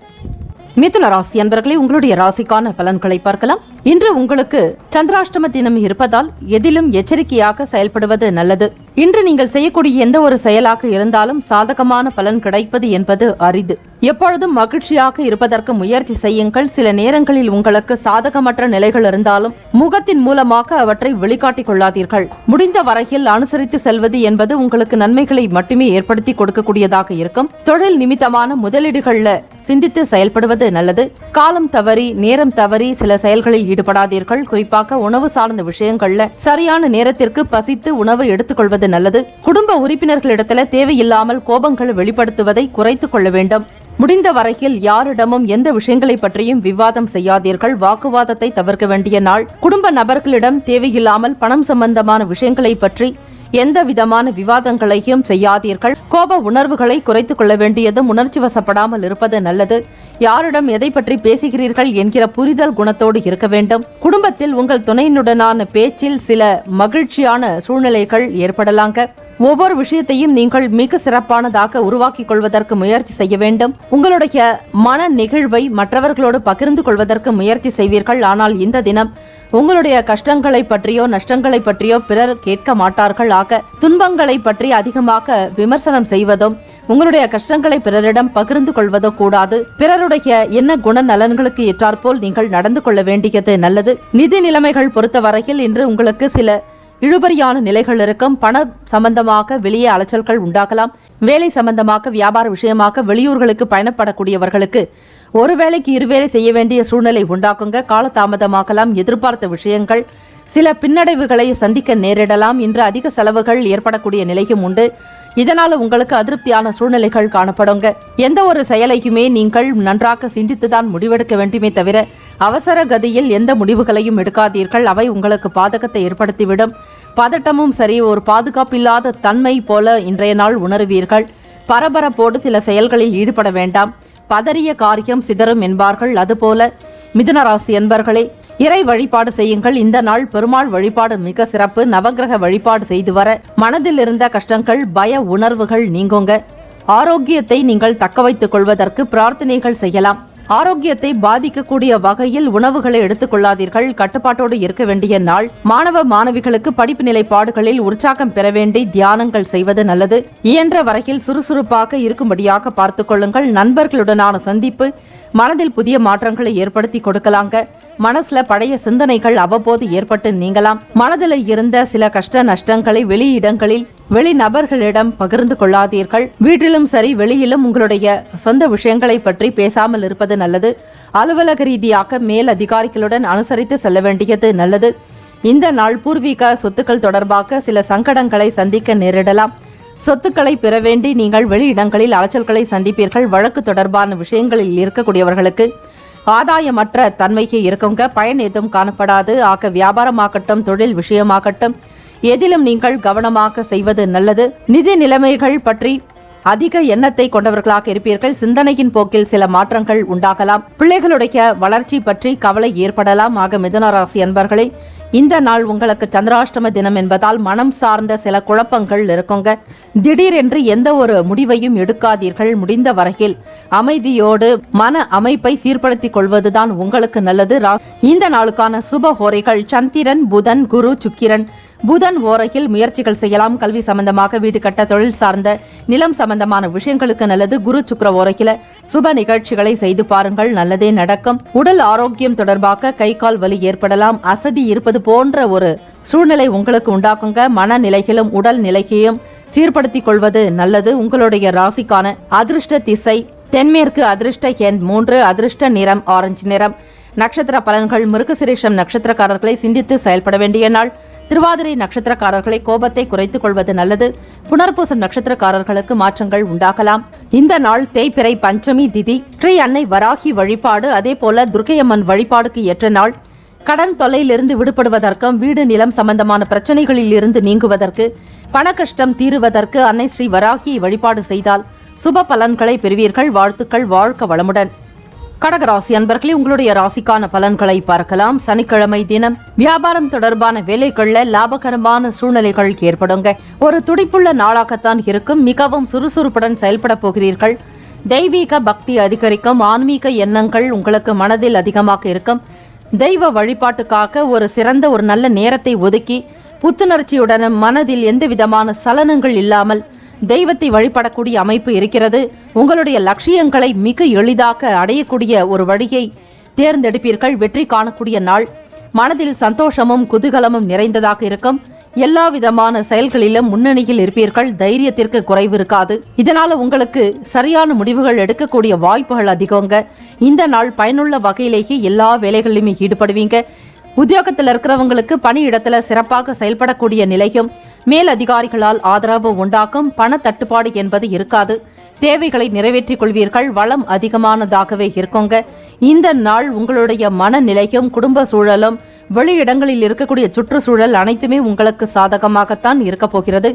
[SPEAKER 2] மிதுன ராசி அன்பர்களே, உங்களுடைய ராசிக்கான பலன்களை பார்க்கலாம். இன்று உங்களுக்கு சந்திராஷ்டம தினம் இருப்பதால் எதிலும் எச்சரிக்கையாக செயல்படுவது நல்லது. இன்று நீங்கள் செய்யக்கூடிய எந்த ஒரு செயலாக இருந்தாலும் சாதகமான பலன் கிடைப்பது என்பது அரிது. எப்பொழுதும் மகிழ்ச்சியாக இருப்பதற்கு முயற்சி செய்யுங்கள். சில நேரங்களில் உங்களுக்கு சாதகமற்ற நிலைகள் இருந்தாலும் முகத்தின் மூலமாக அவற்றை வெளிக்காட்டிக் கொள்ளாதீர்கள். முடிந்த வரையில் அனுசரித்து செல்வது என்பது உங்களுக்கு நன்மைகளை மட்டுமே ஏற்படுத்தி கொடுக்கக்கூடியதாக இருக்கும். தொழில் நிமித்தமான முதலீடுகள்ல சிந்தித்து செயல்படுவது நல்லது. காலம் தவறி நேரம் தவறி சில செயல்களில் ஈடுபடாதீர்கள். குறிப்பாக உணவு சார்ந்த விஷயங்கள்ல சரியான நேரத்திற்கு பசித்து உணவு எடுத்துக்கொள்வது நல்லது. குடும்ப உறுப்பினர்களிடத்துல தேவையில்லாமல் கோபங்களை வெளிப்படுத்துவதை குறைத்துக் கொள்ள வேண்டும். முடிந்த வரையில் யாரிடமும் எந்த விஷயங்களை பற்றியும் விவாதம் செய்யாதீர்கள். வாக்குவாதத்தை தவிர்க்க வேண்டிய நாள். குடும்ப நபர்களிடம் தேவையில்லாமல் பணம் சம்பந்தமான விஷயங்களை பற்றி எந்த விதமான விவாதங்களையும் செய்யாதீர்கள். கோப உணர்வுகளை குறைத்துக் கொள்ள வேண்டியதும் உணர்ச்சி வசப்படாமல் இருப்பது நல்லது. யாரிடம் எதை பற்றி பேசுகிறீர்கள் என்கிற புரிதல் குணத்தோடு இருக்க வேண்டும். குடும்பத்தில் உங்கள் துணையினுடனான பேச்சில் சில மகிழ்ச்சியான சூழ்நிலைகள் ஏற்படலாங்க. ஒவ்வொரு விஷயத்தையும் நீங்கள் மிக சிறப்பானதாக உருவாக்கிக் கொள்வதற்கு முயற்சி செய்ய வேண்டும். உங்களுடைய மன நெகிழ்வை மற்றவர்களோடு பகிர்ந்து கொள்வதற்கு முயற்சி செய்வீர்கள். ஆனால் இந்த தினம் உங்களுடைய கஷ்டங்களை பற்றியோ நஷ்டங்களை பற்றியோ பிறர் கேட்க மாட்டார்கள். ஆக துன்பங்களை பற்றி அதிகமாக விமர்சனம் செய்வதும் உங்களுடைய கஷ்டங்களை பிறரிடம் பகிர்ந்து கொள்வதோ கூடாது. பிறருடைய என்ன குண நலன்களுக்கு ஏற்றாற்போல் நீங்கள் நடந்து கொள்ள வேண்டியது நல்லது. நிதி நிலைமைகள் பொறுத்தவரையில் இன்று உங்களுக்கு சில இழுபறியான நிலைகள் இருக்கும். பண சம்பந்தமாக வெளியே அலைச்சல்கள் உண்டாகலாம். வேலை சம்பந்தமாக வியாபார விஷயமாக வெளியூர்களுக்கு பயணப்படக்கூடியவர்களுக்கு ஒரு வேளைக்கு இருவேளை செய்ய வேண்டிய சூழ்நிலை உண்டாக்குங்க. காலதாமதமாகலாம். எதிர்பார்த்த விஷயங்கள் சில பின்னடைவுகளை சந்திக்க நேரிடலாம். இன்று அதிக செலவுகள் ஏற்படக்கூடிய நிலையும் உண்டு. இதனால உங்களுக்கு அதிருப்தியான சூழ்நிலைகள் காணப்படுங்க. எந்த ஒரு செயலையுமே நீங்கள் நன்றாக சிந்தித்துதான் முடிவெடுக்க வேண்டுமே தவிர அவசர கதியில் எந்த முடிவுகளையும் எடுக்காதீர்கள். அவை உங்களுக்கு பாதகத்தை ஏற்படுத்திவிடும். பதட்டமும் சரி, ஒரு பாதுகாப்பில்லாத தன்மை போல இன்றைய நாள் உணர்வீர்கள். பரபரப்போடு சில செயல்களில் ஈடுபட வேண்டாம். பதறிய காரியம் சிதறும் என்பார்கள். அதுபோல மிதுன ராசி அன்பர்களே, இறை வழிபாடு செய்யுங்கள். இந்த நாள் பெருமாள் வழிபாடு மிக சிறப்பு. நவக்கிரக வழிபாடு செய்து வர மனதில் இருந்த கஷ்டங்கள், பய உணர்வுகள் நீங்குங்க. ஆரோக்கியத்தை நீங்கள் தக்க வைத்துக் கொள்வதற்கு பிரார்த்தனைகள் செய்யலாம். ஆரோக்கியத்தை பாதிக்கக்கூடிய வகையில் உணவுகளை எடுத்துக் கொள்ளாதீர்கள். கட்டுப்பாட்டோடு இருக்க வேண்டிய நாள். மாணவ மாணவிகளுக்கு படிப்பு நிலைப்பாடுகளில் உற்சாகம் பெற வேண்டி தியானங்கள் செய்வது நல்லது. இயன்ற வரையில் சுறுசுறுப்பாக இருக்கும்படியாக பார்த்துக் கொள்ளுங்கள். நண்பர்களுடனான சந்திப்பு மனதில் புதிய மாற்றங்களை ஏற்படுத்தி கொடுக்கலாங்க. மனசுல பழைய சிந்தனைகள் அவ்வப்போது ஏற்பட்டு நீங்கலாம். மனதில் இருந்த சில கஷ்ட நஷ்டங்களை வெளியிடங்களில் வெளிநபர்களிடம் பகிர்ந்து கொள்ளாதீர்கள். வீட்டிலும் சரி வெளியிலும் உங்களுடைய சொந்த விஷயங்களை பற்றி பேசாமல் இருப்பது நல்லது. அலுவலக ரீதியாக மேல் அதிகாரிகளுடன் அனுசரித்து செல்ல வேண்டியது நல்லது. இந்த நாள் பூர்வீக சொத்துக்கள் தொடர்பாக சில சங்கடங்களை சந்திக்க நேரிடலாம். சொத்துக்களை பெற வேண்டி நீங்கள் வெளியிடங்களில் அலைச்சல்களை சந்திப்பீர்கள். வழக்கு தொடர்பான விஷயங்களில் இருக்கக்கூடியவர்களுக்கு ஆதாயமற்ற தன்மைக்கு இருக்குங்க. பயன் எதுவும் காணப்படாது. ஆக வியாபாரமாகட்டும், தொழில் விஷயமாகட்டும், எதிலும் நீங்கள் கவனமாக செய்வது நல்லது. நிதி நிலைமைகள் பற்றி அதிக எண்ணத்தை கொண்டவர்களாக இருப்பீர்கள். சிந்தனையின் போக்கில் சில மாற்றங்கள் உண்டாகலாம். பிள்ளைகளுடைய வளர்ச்சி பற்றி கவலை ஏற்படலாம். ஆக மிதுன ராசி அன்பர்களே, இந்த நாள் உங்களுக்கு சந்திராஷ்டம தினம் என்பதால் மனம் சார்ந்த சில குழப்பங்கள் இருக்குங்க. திடீரென்று எந்த ஒரு முடிவையும் எடுக்காதீர்கள். முடிந்த வரையில் அமைதியோடு மன அமைப்பை சீர்படுத்திக் கொள்வதுதான் உங்களுக்கு நல்லது. இந்த நாளுக்கான சுப ஹோரைகள் சந்திரன், புதன், குரு, சுக்கிரன். புதன் ஓரையில் முயற்சிகள் செய்யலாம். கல்வி சம்பந்தமாக, வீடு கட்ட, தொழில் சார்ந்த, நிலம் சம்பந்தமான விஷயங்களுக்கு நல்லது. குரு சுக்கிர ஓரையில சுப நிகழ்ச்சிகளை செய்து பாருங்கள், நல்லதே நடக்கும். உடல் ஆரோக்கியம் தொடர்பாக கை கால் வலி ஏற்படலாம். அசதி இருப்பது போன்ற ஒரு சூழ்நிலை உங்களுக்கு உண்டாக்குங்க. மனநிலையிலும் உடல் நிலையையும் சீர்படுத்திக் கொள்வது நல்லது. உங்களுடைய ராசிக்கான அதிர்ஷ்ட திசை தென்மேற்கு, அதிர்ஷ்ட எண் 3, அதிர்ஷ்ட நிறம் ஆரஞ்சு நிறம். நட்சத்திர பலன்கள். மிருகசிரீஷம் நட்சத்திரக்காரர்களை சிந்தித்து செயல்பட வேண்டிய நாள். திருவாதிரை நட்சத்திரக்காரர்களை கோபத்தை குறைத்துக் கொள்வது நல்லது. புனர்பூசம் நட்சத்திரக்காரர்களுக்கு மாற்றங்கள் உண்டாகலாம். இந்த நாள் தேய்பிறை பஞ்சமி திதி. ஸ்ரீ அன்னை வராகி வழிபாடு, அதே போல துர்க்கையம்மன் வழிபாடுக்கு ஏற்ற நாள். கடன் தொல்லையிலிருந்து விடுபடுவதற்கும், வீடு நிலம் சம்பந்தமான பிரச்சனைகளில் இருந்து நீங்குவதற்கு, பண கஷ்டம் தீருவதற்கு அன்னை ஸ்ரீ வராகியை வழிபாடு செய்தால் சுப பலன்களை பெறுவீர்கள். வாழ்த்துக்கள். வாழ்க வளமுடன். கடகராசி அன்பர்களே, உங்களுடைய ராசிக்கான பலன்களை பார்க்கலாம். சனிக்கிழமை தினம் வியாபாரம் தொடர்பான வேலைகள்ல லாபகரமான சூழ்நிலைகள் ஏற்படுங்க. ஒரு துடிப்புள்ள நாளாகத்தான் இருக்கும். மிகவும் சுறுசுறுப்புடன் செயல்பட போகிறீர்கள். தெய்வீக பக்தி அதிகரிக்கும். ஆன்மீக எண்ணங்கள் உங்களுக்கு மனதில் அதிகமாக இருக்கும். தெய்வ வழிபாட்டுக்காக ஒரு சிறந்த ஒரு நல்ல நேரத்தை ஒதுக்கி புத்துணர்ச்சியுடனும் மனதில் எந்த விதமான சலனங்கள் இல்லாமல் தெய்வத்தை வழிபடக்கூடிய அமைப்பு இருக்கிறது. உங்களுடைய லட்சியங்களை மிக எளிதாக அடையக்கூடிய ஒரு வழியை தேர்ந்தெடுப்பீர்கள். வெற்றி காணக்கூடிய நாள். மனதில் சந்தோஷமும் குதூகலமும் நிறைந்ததாக இருக்கும். எல்லா விதமான செயல்களிலும் முன்னணியில் இருப்பீர்கள். தைரியத்திற்கு குறைவு இருக்காது. இதனால உங்களுக்கு சரியான முடிவுகள் எடுக்கக்கூடிய வாய்ப்புகள் அதிகங்க. இந்த நாள் பயனுள்ள வகையிலேயே எல்லா வேலைகளிலுமே ஈடுபடுவீங்க. உத்தியோகத்தில் இருக்கிறவங்களுக்கு பணியிடத்துல சிறப்பாக செயல்படக்கூடிய நிலையும் மேல் அதிகாரிகளால் ஆதரவு உண்டாக்கும். பண தட்டுப்பாடு என்பது இருக்காது. தேவைகளை நிறைவேற்றிக் கொள்வீர்கள். வளம் அதிகமானதாகவே இருக்குங்க. இந்த நாள் உங்களுடைய மனநிலையும் குடும்ப சூழலும் வெளியிடங்களில் இருக்கக்கூடிய சுற்றுச்சூழல் அனைத்துமே உங்களுக்கு சாதகமாகத்தான் இருக்க போகிறது.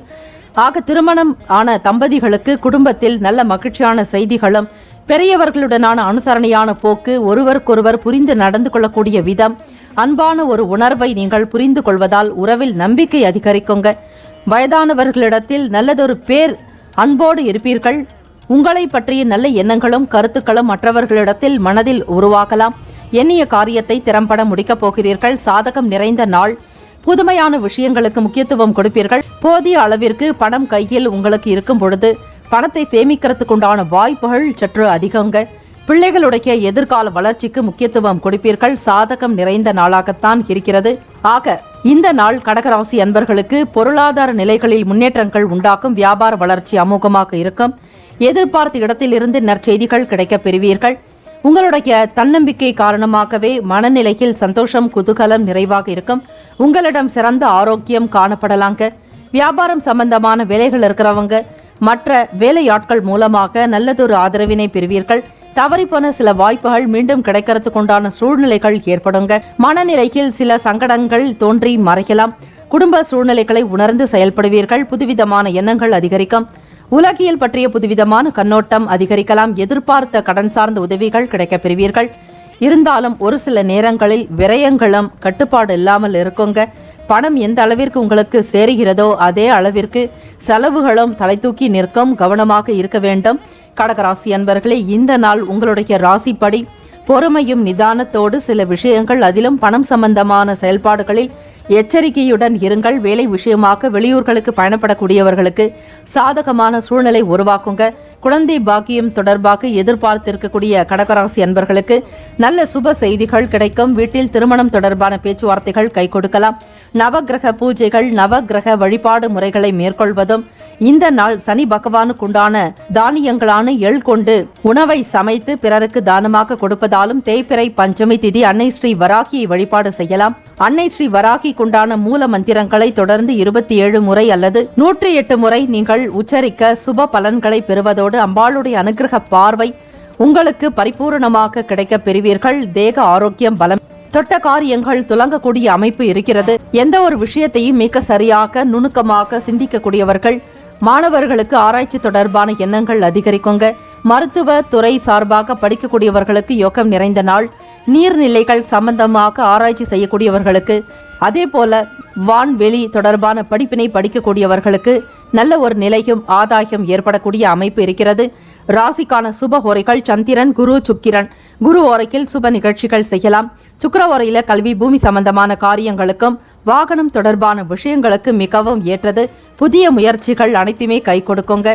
[SPEAKER 2] ஆக திருமணம் ஆன தம்பதிகளுக்கு குடும்பத்தில் நல்ல மகிழ்ச்சியான செய்திகளும், பெரியவர்களுடனான அனுசரணையான போக்கு, ஒருவருக்கொருவர் புரிந்து நடந்து கொள்ளக்கூடிய விதம், அன்பான ஒரு உணர்வை நீங்கள் புரிந்து கொள்வதால் உறவில் நம்பிக்கை அதிகரிக்குங்க. வயதானவர்களிடத்தில் நல்லதொரு பேர் அன்போடு இருப்பீர்கள். உங்களை பற்றிய நல்ல எண்ணங்களும் கருத்துக்களும் மற்றவர்களிடத்தில் மனதில் உருவாகலாம். எண்ணிய காரியத்தை திறம்பட முடிக்கப் போகிறீர்கள். சாதகம் நிறைந்த நாள். புதுமையான விஷயங்களுக்கு முக்கியத்துவம் கொடுப்பீர்கள். போதிய அளவிற்கு பணம் கையில் உங்களுக்கு இருக்கும் பொழுது பணத்தை சேமிக்கிறதுக்குண்டான வாய்ப்புகள் சற்று அதிகங்க. பிள்ளைகளுடைய எதிர்கால வளர்ச்சிக்கு முக்கியத்துவம் கொடுப்பீர்கள். சாதகம் நிறைந்த நாளாகத்தான் இருக்கிறது. ஆக இந்த நாள் கடகராசி அன்பர்களுக்கு பொருளாதார நிலைகளில் முன்னேற்றங்கள் உண்டாக்கும். வியாபார வளர்ச்சி அமோகமாக இருக்கும். எதிர்பார்த்த இடத்திலிருந்து நற்செய்திகள் கிடைக்கப் பெறுவீர்கள். உங்களுடைய தன்னம்பிக்கை காரணமாகவே மனநிலையில் சந்தோஷம், குதூகலம் நிறைவாக இருக்கும். உங்களிடம் சிறந்த ஆரோக்கியம் காணப்படலாங்க. வியாபாரம் சம்பந்தமான வேலைகள் இருக்கிறவங்க மற்ற வேலையாட்கள் மூலமாக நல்லதொரு ஆதரவினை பெறுவீர்கள். தவறிப்போன சில வாய்ப்புகள் மீண்டும் கிடைக்கிறதுக்குண்டான சூழ்நிலைகள் ஏற்படுங்க. மனநிலையில் சில சங்கடங்கள் தோன்றி மறைக்கலாம். குடும்ப சூழ்நிலைகளை உணர்ந்து செயல்படுவீர்கள். புதுவிதமான எண்ணங்கள் அதிகரிக்கும். உலகியல் பற்றிய புதுவிதமான கண்ணோட்டம் அதிகரிக்கலாம். எதிர்பார்த்த கடன் சார்ந்த உதவிகள் கிடைக்கப் பெறுவீர்கள். இருந்தாலும் ஒரு சில நேரங்களில் விரயங்களும் கட்டுப்பாடு இல்லாமல் இருக்குங்க. பணம் எந்த அளவிற்கு உங்களுக்கு சேருகிறதோ அதே அளவிற்கு செலவுகளும் தலை தூக்கி நிற்கும். கவனமாக இருக்க வேண்டும். கடகராசி அன்பர்களே, இந்த நாள் உங்களுடைய ராசிப்படி பொறுமையும் நிதானத்தோடு சில விஷயங்கள், அதிலும் பணம் சம்பந்தமான செயல்பாடுகளில் எச்சரிக்கையுடன் இருங்கள். வேலை விஷயமாக வெளியூர்களுக்கு பயணப்படக்கூடியவர்களுக்கு சாதகமான சூழ்நிலை உருவாக்குங்க. குழந்தை பாக்கியம் தொடர்பாக எதிர்பார்த்திருக்கக்கூடிய கடகராசி அன்பர்களுக்கு நல்ல சுப செய்திகள் கிடைக்கும். வீட்டில் திருமணம் தொடர்பான பேச்சுவார்த்தைகள் கை கொடுக்கலாம். நவக்கிரக பூஜைகள், நவக்கிரக வழிபாடு முறைகளை மேற்கொள்வதும், இந்த நாள் சனி பகவானுக்குண்டான தானியங்களான எள் கொண்டு உணவை சமைத்து பிறருக்கு தானமாக கொடுப்பதாலும், தேய்பிறை பஞ்சமி திதி அன்னை ஸ்ரீ வராகியை வழிபாடு செய்யலாம். அன்னை ஸ்ரீ வராகிக்குண்டான மூல மந்திரங்களை தொடர்ந்து 27 முறை அல்லது 108 முறை நீங்கள் உச்சரிக்க சுப பலன்களை பெறுவதோடு அம்பாளுடைய அனுகிரக பார்வை உங்களுக்கு பரிபூரணமாக கிடைக்கப் பெறுவீர்கள். தேக ஆரோக்கியம் பலம், தொட்ட காரியங்கள் துலங்கக்கூடிய அமைப்பு இருக்கிறது. எந்த ஒரு விஷயத்தையும் மிக சரியாக நுணுக்கமாக சிந்திக்கக்கூடியவர்கள். மாணவர்களுக்கு ஆராய்ச்சி தொடர்பான எண்ணங்கள் அதிகரிக்குங்க. மருத்துவ துறை சார்பாக படிக்கக்கூடியவர்களுக்கு யோகம் நிறைந்த நாள். நீர்நிலைகள் சம்பந்தமாக ஆராய்ச்சி செய்யக்கூடியவர்களுக்கு, அதே போல வான்வெளி தொடர்பான படிப்பினை படிக்கக்கூடியவர்களுக்கு நல்ல ஒரு நிலையும் ஆதாயம் ஏற்படக்கூடிய அமைப்பு இருக்கிறது. ராசிக்கான சுப ஓரைகள் சந்திரன், குரு, சுக்கிரன். குரு ஓரையில் சுப நிகழ்ச்சிகள் செய்யலாம். சுக்கிர ஓரையில கல்வி, பூமி சம்பந்தமான காரியங்களுக்கும் வாகனம் தொடர்பான விஷயங்களுக்கு மிகவும் ஏற்றது. புதிய முயற்சிகள் அனைத்துமே கை கொடுக்குங்க.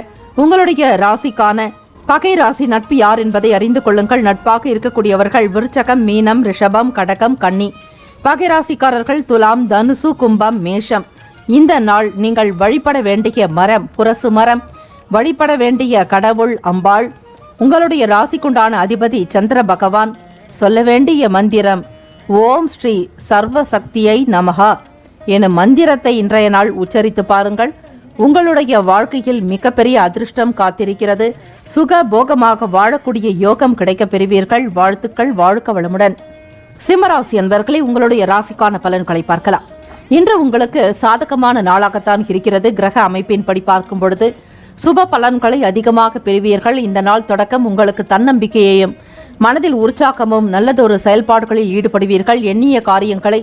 [SPEAKER 2] உங்களுடைய ராசிக்கான பகை ராசி நட்பு யார் என்பதை அறிந்து கொள்ளுங்கள். நட்பாக இருக்கக்கூடியவர்கள் விருச்சகம், மீனம், ரிஷபம், கடகம், கன்னி. பகை ராசிக்காரர்கள் துலாம், தனுசு, கும்பம், மேஷம். இந்த நாள் நீங்கள் வழிபட வேண்டிய மரம் புரசு மரம். வழிபட வேண்டிய கடவுள் அம்பாள். உங்களுடைய ராசிக்குண்டான அதிபதி சந்திர பகவான். சொல்ல வேண்டிய மந்திரம் ஓம் ஸ்ரீ சர்வசக்தியை நமஹா எனும் மந்திரத்தை இன்றைய நாள் உச்சரித்து பாருங்கள். உங்களுடைய வாழ்க்கையில் மிகப்பெரிய அதிர்ஷ்டம் காத்திருக்கிறது. சுக போகமாக வாழக்கூடிய யோகம் கிடைக்கப் பெறுவீர்கள். வாழ்த்துக்கள். வாழ்க வளமுடன். சிம்மராசி அன்பர்களே, உங்களுடைய ராசிக்கான பலன்களை பார்க்கலாம். இன்று உங்களுக்கு சாதகமான நாளாகத்தான் இருக்கிறது. கிரக அமைப்பின்படி பார்க்கும் பொழுது சுப பலன்களை அதிகமாக பெறுவீர்கள். இந்த நாள் தொடக்கம் உங்களுக்கு தன்னம்பிக்கையையும் மனதில் உற்சாகமும் நல்லதொரு செயல்பாடுகளில் ஈடுபடுவீர்கள். எண்ணிய காரியங்களை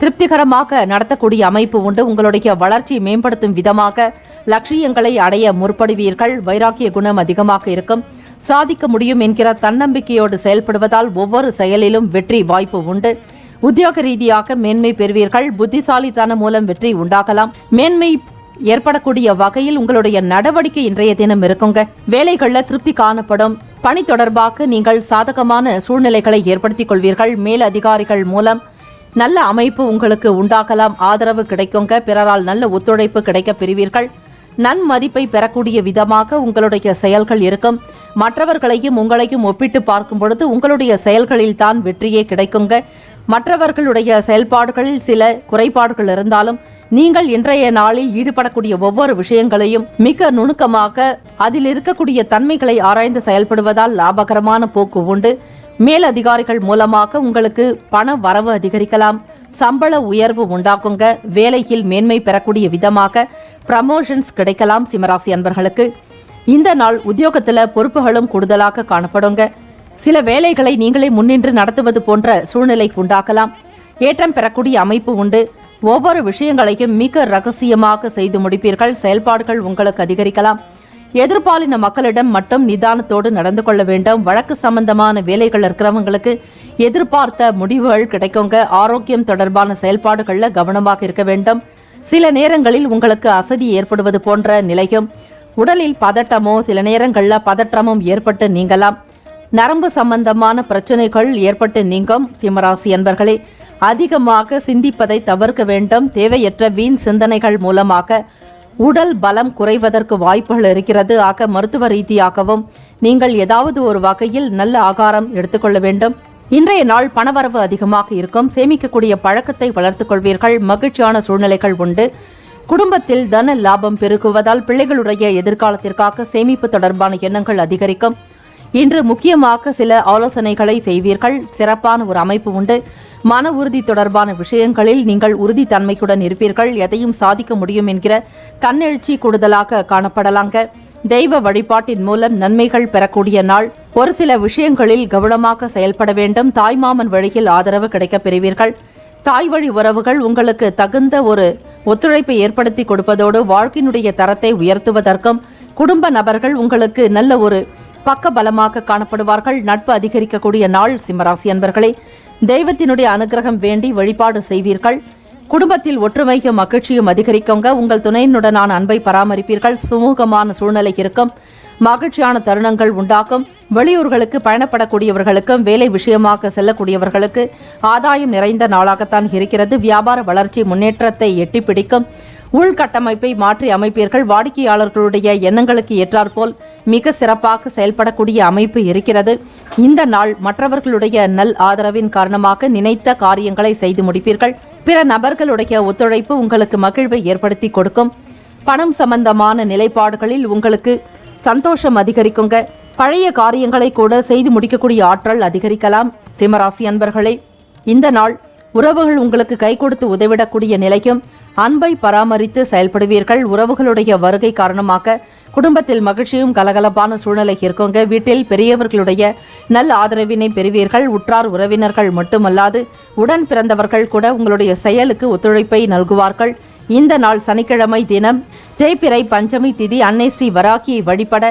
[SPEAKER 2] திருப்திகரமாக நடத்தக்கூடிய அமைப்பு உண்டு. உங்களுடைய வளர்ச்சி மேம்படுத்தும் விதமாக லட்சியங்களை அடைய முற்படுவீர்கள். வைராக்கிய குணம் அதிகமாக இருக்கும். சாதிக்க முடியும் என்கிற தன்னம்பிக்கையோடு செயல்படுவதால் ஒவ்வொரு செயலிலும் வெற்றி வாய்ப்பு உண்டு. உத்தியோக ரீதியாக மேன்மை பெறுவீர்கள். புத்திசாலித்தனம் மூலம் வெற்றி உண்டாகலாம். மேன்மை ஏற்படக்கூடிய வகையில் உங்களுடைய நடவடிக்கை இன்றைய தினம் இருக்குங்க. வேலைகள்ல திருப்தி காணப்படும். பணி தொடர்பாக நீங்கள் சாதகமான சூழ்நிலைகளை ஏற்படுத்திக் கொள்வீர்கள். மேல் அதிகாரிகள் மூலம் நல்ல அமைப்பு உங்களுக்கு உண்டாகலாம். ஆதரவு கிடைக்குங்க. பிறரால் நல்ல ஒத்துழைப்பு கிடைக்க பெறுவீர்கள். நன்மதிப்பை பெறக்கூடிய விதமாக உங்களுடைய செயல்கள் இருக்கும். மற்றவர்களையும் உங்களையும் ஒப்பிட்டு பார்க்கும் பொழுது உங்களுடைய செயல்களில் தான் வெற்றியே கிடைக்குங்க. மற்றவர்களுடைய செயல்பாடுகளில் சில குறைபாடுகள் இருந்தாலும் நீங்கள் இன்றைய நாளில் ஈடுபடக்கூடிய ஒவ்வொரு விஷயங்களையும் மிக நுணுக்கமாக அதில் இருக்கக்கூடிய தன்மைகளை ஆராய்ந்து செயல்படுவதால் லாபகரமான போக்கு உண்டு. மேல் அதிகாரிகள் மூலமாக உங்களுக்கு பண வரவு அதிகரிக்கலாம். சம்பள உயர்வு உண்டாக்குங்க. வேலையில் மேன்மை பெறக்கூடிய விதமாக ப்ரமோஷன்ஸ் கிடைக்கலாம். சிம்மராசி அன்பர்களுக்கு இந்த நாள் உத்தியோகத்துல பொறுப்புகளும் கூடுதலாக காணப்படுங்க. சில வேலைகளை நீங்களே முன்னின்று நடத்துவது போன்ற சூழ்நிலை உண்டாக்கலாம். ஏற்றம் பெறக்கூடிய அமைப்பு உண்டு. ஒவ்வொரு விஷயங்களையும் மிக ரகசியமாக செய்து முடிப்பீர்கள். செயல்பாடுகள் உங்களுக்கு அதிகரிக்கலாம். எதிர்பாலின மக்களிடம் மட்டும் நிதானத்தோடு நடந்து கொள்ள வேண்டும். வழக்கு சம்பந்தமான வேலைகள் இருக்கிறவங்களுக்கு எதிர்பார்த்த முடிவுகள் கிடைக்குங்க. ஆரோக்கியம் தொடர்பான செயல்பாடுகள்ல கவனமாக இருக்க வேண்டும். சில நேரங்களில் உங்களுக்கு அசதி ஏற்படுவது போன்ற நிலையும், உடலில் பதட்டமோ சில நேரங்களில் பதற்றமும் ஏற்பட்டு நீங்கலாம். நரம்பு சம்பந்தமான பிரச்சனைகள் ஏற்பட்டு நீங்கும். சிம்மராசி அன்பர்களே, அதிகமாக சிந்திப்பதை தவிர்க்க வேண்டும். தேவையற்ற வீண் சிந்தனைகள் மூலமாக உடல் பலம் குறைவதற்கு வாய்ப்புகள் இருக்கிறது. ஆக மருத்துவ ரீதியாகவும் நீங்கள் ஏதாவது ஒரு வகையில் நல்ல ஆகாரம் எடுத்துக்கொள்ள வேண்டும். இன்றைய நாள் பணவரவு அதிகமாக இருக்கும். சேமிக்கக்கூடிய பழக்கத்தை வளர்த்துக் கொள்வீர்கள். மகிழ்ச்சியான சூழ்நிலைகள் உண்டு. குடும்பத்தில் தன லாபம் பெருகுவதால் பிள்ளைகளுடைய எதிர்காலத்திற்காக சேமிப்பு தொடர்பான எண்ணங்கள் அதிகரிக்கும். இன்று முக்கியமாக சில ஆலோசனைகளை செய்வீர்கள். சிறப்பான ஒரு அமைப்பு உண்டு. மன உறுதி தொடர்பான விஷயங்களில் நீங்கள் உறுதித்தன்மையுடன் இருப்பீர்கள். எதையும் சாதிக்க முடியும் என்கிற தன்னெழுச்சி கூடுதலாக காணப்படலாங்க. தெய்வ வழிபாட்டின் மூலம் நன்மைகள் பெறக்கூடிய நாள். ஒரு சில விஷயங்களில் கவனமாக செயல்பட வேண்டும். தாய்மாமன் வழியில் ஆதரவு கிடைக்கப் பெறுவீர்கள். தாய் வழி உறவுகள் உங்களுக்கு தகுந்த ஒரு ஒத்துழைப்பை ஏற்படுத்தி கொடுப்பதோடு வாழ்க்கையினுடைய தரத்தை உயர்த்துவதற்கும் குடும்ப நபர்கள் உங்களுக்கு நல்ல ஒரு பக்க பலமாக காணப்படுவார்கள். நட்பு அதிகரிக்கக்கூடிய நாள். சிம்மராசி அன்பர்களே, தெய்வத்தினுடைய அனுகிரகம் வேண்டி வழிபாடு செய்வீர்கள். குடும்பத்தில் ஒற்றுமையும் மகிழ்ச்சியும் அதிகரிக்குங்க. உங்கள் துணையினுடனான அன்பை பராமரிப்பீர்கள். சுமூகமான சூழ்நிலை இருக்கும். மகிழ்ச்சியான தருணங்கள் உண்டாக்கும். வெளியூர்களுக்கு பயணப்படக்கூடியவர்களுக்கும் வேலை விஷயமாக செல்லக்கூடியவர்களுக்கு ஆதாயம் நிறைந்த நாளாகத்தான் இருக்கிறது. வியாபார வளர்ச்சி முன்னேற்றத்தை எட்டி பிடிக்கும். உள்கட்டமைப்பை மாற்றி அமைப்பீர்கள். வாடிக்கையாளர்களுடைய எண்ணங்களுக்கு ஏற்றாற்போல் மிக சிறப்பாக செயல்படக்கூடிய அமைப்பு இருக்கிறது. இந்த நாள் மற்றவர்களுடைய நல் ஆதரவின் காரணமாக நினைத்த காரியங்களை செய்து முடிப்பீர்கள். பிற நபர்களுடைய ஒத்துழைப்பு உங்களுக்கு மகிழ்வை ஏற்படுத்தி கொடுக்கும். பணம் சம்பந்தமான நிலைப்பாடுகளில் உங்களுக்கு சந்தோஷம் அதிகரிக்குங்க. பழைய காரியங்களை கூட செய்து முடிக்கக்கூடிய ஆற்றல் அதிகரிக்கலாம். சிம்மராசி அன்பர்களே, இந்த நாள் உறவுகள் உங்களுக்கு கை கொடுத்து உதவிடக்கூடிய நிலைக்கும் அன்பை பராமரித்து செயல்படுவீர்கள். உறவுகளுடைய வருகை காரணமாக குடும்பத்தில் மகிழ்ச்சியும் கலகலப்பான சூழ்நிலை இருக்குங்க. வீட்டில் பெரியவர்களுடைய நல்ல ஆதரவினை பெறுவீர்கள். உற்றார் உறவினர்கள் மட்டுமல்லாது உடன் பிறந்தவர்கள் கூட உங்களுடைய செயலுக்கு ஒத்துழைப்பை நல்குவார்கள். இந்த நாள் சனிக்கிழமை தினம் தேய்பிறை பஞ்சமி திதி. அன்னை ஸ்ரீ வராகியை வழிபட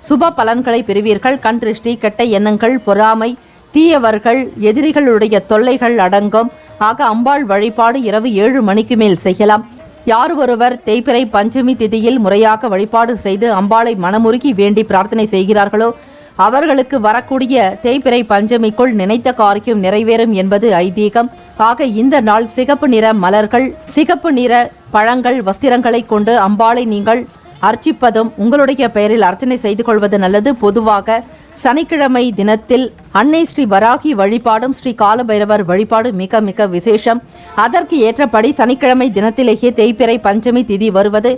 [SPEAKER 2] சுப பலன்களை பெறுவீர்கள். கண் திருஷ்டி, கெட்ட எண்ணங்கள், பொறாமை, தீயவர்கள், எதிரிகளுடைய தொல்லைகள் அடங்கும். ஆக அம்பாள் வழிபாடு இரவு 7 மணிக்கு மேல் செய்யலாம். யார் ஒருவர் தேய்பிறை பஞ்சமி திதியில் முறையாக வழிபாடு செய்து அம்பாளை மனமுருகி வேண்டி பிரார்த்தனை செய்கிறார்களோ அவர்களுக்கு வரக்கூடிய தேய்பிறை பஞ்சமிக்குள் நினைத்த காரியம் நிறைவேறும் என்பது ஐதீகம். ஆக இந்த நாள் சிகப்பு நிற மலர்கள், சிகப்பு நிற பழங்கள், வஸ்திரங்களை கொண்டு அம்பாளை நீங்கள் அர்ச்சிப்பதும் உங்களுடைய பெயரில் அர்ச்சனை செய்து கொள்வது நல்லது. பொதுவாக சனிக்கிழமை தினத்தில் அன்னை ஸ்ரீ வராகி வழிபாடும் ஸ்ரீ காலபைரவர் வழிபாடு மிக மிக விசேஷம். அதற்கு ஏற்றபடி சனிக்கிழமை தினத்திலேயே தேய்பிறை பஞ்சமி திதி வருவது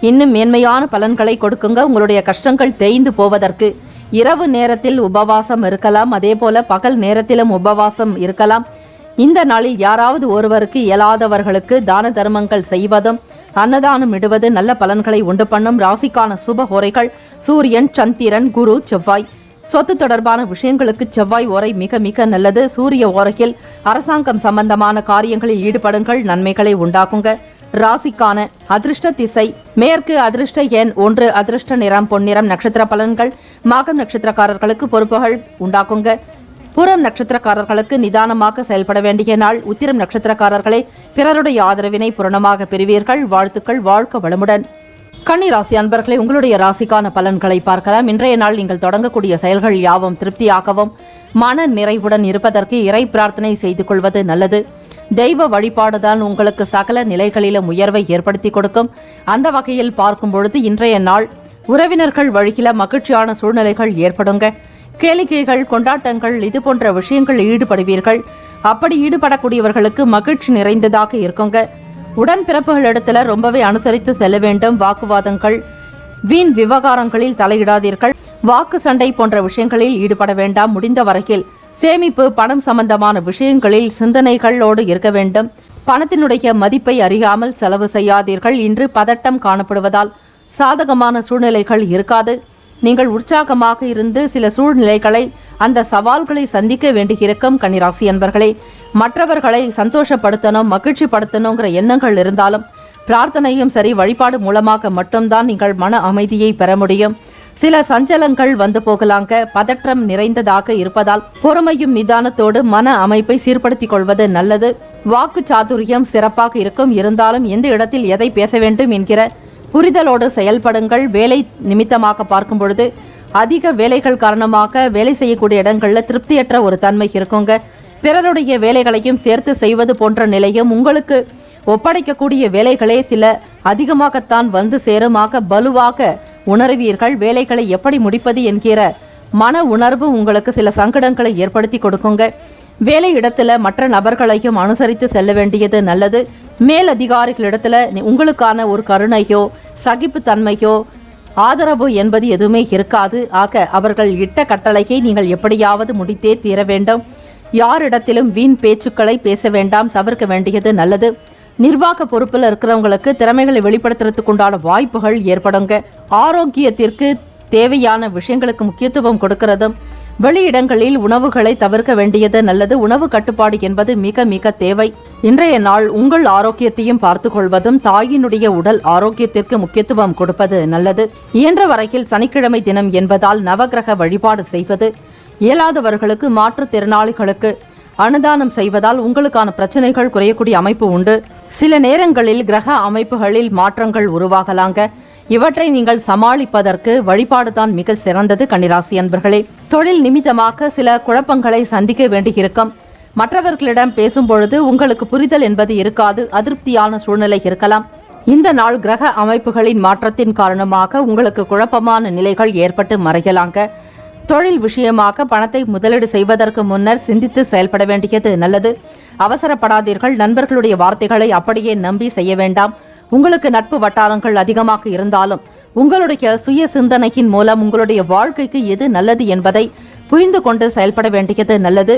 [SPEAKER 2] இன்னும் மேன்மையான பலன்களை கொடுக்குங்க. உங்களுடைய கஷ்டங்கள் தேய்ந்து போவதற்கு இரவு நேரத்தில் உபவாசம் இருக்கலாம். அதே போல பகல் நேரத்திலும் உபவாசம் இருக்கலாம். இந்த நாளில் யாராவது ஒருவருக்கு இயலாதவர்களுக்கு தான தர்மங்கள் செய்வதும் அன்னதானம் இடுவது நல்ல பலன்களை உண்டு பண்ணும். ராசிக்கான சுப ஹோரைகள் சூரியன், சந்திரன், குரு, செவ்வாய். சொத்து தொடர்பான விஷயங்களுக்கு செவ்வாய் ஓரை மிக மிக நல்லது. சூரிய ஓரையில் அரசாங்கம் சம்பந்தமான காரியங்களில் ஈடுபடுங்கள், நன்மைகளை உண்டாக்குங்க. ராசிக்கான அதிர்ஷ்ட திசை மேற்கு, அதிர்ஷ்ட எண் 1, அதிர்ஷ்ட நிறம் பொன்னிறம். நட்சத்திர பலன்கள் மகம் நட்சத்திரக்காரர்களுக்கு பொறுப்புகள் உண்டாக்குங்க. புறம் நட்சத்திரக்காரர்களுக்கு நிதானமாக செயல்பட வேண்டிய நாள். உத்திரம் நட்சத்திரக்காரர்களே, பிறருடைய ஆதரவினை பூரணமாக பெறுவீர்கள். வாழ்த்துக்கள். வாழ்க்க வளமுடன். கன்னி ராசி அன்பர்களே, உங்களுடைய ராசிக்கான பலன்களை பார்க்கலாம். இன்றைய நாள் நீங்கள் தொடங்கக்கூடிய செயல்கள் யாவும் திருப்தியாகவும் மன நிறைவுடன் இருப்பதற்கு இறை பிரார்த்தனை செய்து கொள்வது நல்லது. தெய்வ வழிபாடுதான் உங்களுக்கு சகல நிலைகளிலும் உயர்வை ஏற்படுத்தி கொடுக்கும். அந்த வகையில் பார்க்கும் பொழுது இன்றைய நாள் உறவினர்கள் வழியில மகிழ்ச்சியான சூழ்நிலைகள் ஏற்படுங்க. கேளிக்கைகள், கொண்டாட்டங்கள், இது போன்ற விஷயங்கள் ஈடுபடுவீர்கள். அப்படி ஈடுபடக்கூடியவர்களுக்கு மகிழ்ச்சி நிறைந்ததாக இருக்குங்க. உடன்பிறப்புகளிடத்துல ரொம்பவே அனுசரித்து செல்ல வேண்டும். வாக்குவாதங்கள், வீண் விவகாரங்களில் தலையிடாதீர்கள். வாக்கு சண்டை போன்ற விஷயங்களில் ஈடுபட வேண்டாம். முடிந்த வரையில் சேமிப்பு, பணம் சம்பந்தமான விஷயங்களில் சிந்தனைகளோடு இருக்க வேண்டும். பணத்தினுடைய மதிப்பை அறியாமல் செலவு செய்யாதீர்கள். இன்று பதட்டம் காணப்படுவதால் சாதகமான சூழ்நிலைகள் இருக்காது. நீங்கள் உற்சாகமாக இருந்து சில சூழ்நிலைகளை, அந்த சவால்களை சந்திக்க வேண்டியிருக்கும். கன்னிராசி அன்பர்களே, மற்றவர்களை சந்தோஷப்படுத்தணும், மகிழ்ச்சி படுத்தணுங்கிற எண்ணங்கள் இருந்தாலும் பிரார்த்தனையும் சரி வழிபாடு மூலமாக மட்டும்தான் நீங்கள் மன அமைதியை பெற முடியும். சில சஞ்சலங்கள் வந்து போகலாங்க. பதற்றம் நிறைந்ததாக இருப்பதால் பொறுமையும் நிதானத்தோடு மன அமைப்பை சீர்படுத்திக் கொள்வது நல்லது. வாக்கு சாதுரியம் சிறப்பாக இருக்கும். இருந்தாலும் எந்த இடத்தில் எதை பேச வேண்டும் என்கிற புரிதலோடு செயல்படுங்கள். வேலை நிமித்தமாக பார்க்கும் பொழுது அதிக வேலைகள் காரணமாக வேலை செய்யக்கூடிய இடங்களில் திருப்தியற்ற ஒரு தன்மை இருக்குங்க. பிறருடைய வேலைகளையும் சேர்த்து செய்வது போன்ற நிலையும் உங்களுக்கு ஒப்படைக்கக்கூடிய வேலைகளே சில அதிகமாகத்தான் வந்து சேருமாக பலுவாக உணர்வீர்கள். வேலைகளை எப்படி முடிப்பது என்கிற மன உணர்வு உங்களுக்கு சில சங்கடங்களை ஏற்படுத்தி கொடுக்குங்க. வேலை இடத்துல மற்ற நபர்களையும் அனுசரித்து செல்ல வேண்டியது நல்லது. மேல் அதிகாரிகளிடத்துல உங்களுக்கான ஒரு கருணையோ சகிப்புத்தன்மையோ ஆதரவு என்பது எதுவுமே இருக்காது. ஆக அவர்கள் இட்ட கட்டளையை நீங்கள் எப்படியாவது முடித்தே தீர வேண்டும். யாரிடத்திலும் வீண் பேச்சுக்களை பேச வேண்டாம், தவிர்க்க வேண்டியது நல்லது. நிர்வாக பொறுப்பில் இருக்கிறவங்களுக்கு திறமைகளை வெளிப்படுத்துறதுக்கு உண்டான வாய்ப்புகள் ஏற்படுங்க. ஆரோக்கியத்திற்கு தேவையான விஷயங்களுக்கு முக்கியத்துவம் கொடுக்கிறதும், வெளியிடங்களில் உணவுகளை தவிர்க்க வேண்டியது நல்லது. உணவு கட்டுப்பாடு என்பது மிக மிக தேவை. இன்றைய நாள் உங்கள் ஆரோக்கியத்தையும் பார்த்துக் கொள்வதும், தாயினுடைய உடல் ஆரோக்கியத்திற்கு முக்கியத்துவம் கொடுப்பது நல்லது. இயன்ற வரையில் சனிக்கிழமை தினம் என்பதால் நவகிரக வழிபாடு செய்வது, இயலாதவர்களுக்கு மாற்றுத்திறனாளிகளுக்கு அன்னதானம் செய்வதால் உங்களுக்கான பிரச்சனைகள் குறையக்கூடிய அமைப்பு உண்டு. சில நேரங்களில் கிரக அமைப்புகளில் மாற்றங்கள் உருவாகலாங்க. இவற்றை நீங்கள் சமாளிப்பதற்கு வழிபாடுதான் மிக சிறந்தது. கன்னிராசி அன்பர்களே, தொழில் நிமித்தமாக சில குழப்பங்களை சந்திக்க வேண்டியிருக்கும். மற்றவர்களிடம் பேசும்பொழுது உங்களுக்கு புரிதல் என்பது இருக்காது. அதிருப்தியான சூழ்நிலை இருக்கலாம். இந்த நாள் கிரக அமைப்புகளின் மாற்றத்தின் காரணமாக உங்களுக்கு குழப்பமான நிலைகள் ஏற்பட்டு மறையலாங்க. தொழில் விஷயமாக பணத்தை முதலீடு செய்வதற்கு முன்னர் சிந்தித்து செயல்பட வேண்டியது நல்லது. அவசரப்படாதீர்கள். நண்பர்களுடைய வார்த்தைகளை அப்படியே நம்பி செய்ய வேண்டாம். உங்களுக்கு நட்பு வட்டாரங்கள் அதிகமாக இருந்தாலும் உங்களுடைய சுய சிந்தனையின் மூலம் உங்களுடைய வாழ்க்கைக்கு எது நல்லது என்பதை புரிந்து கொண்டு செயல்பட வேண்டியது நல்லது.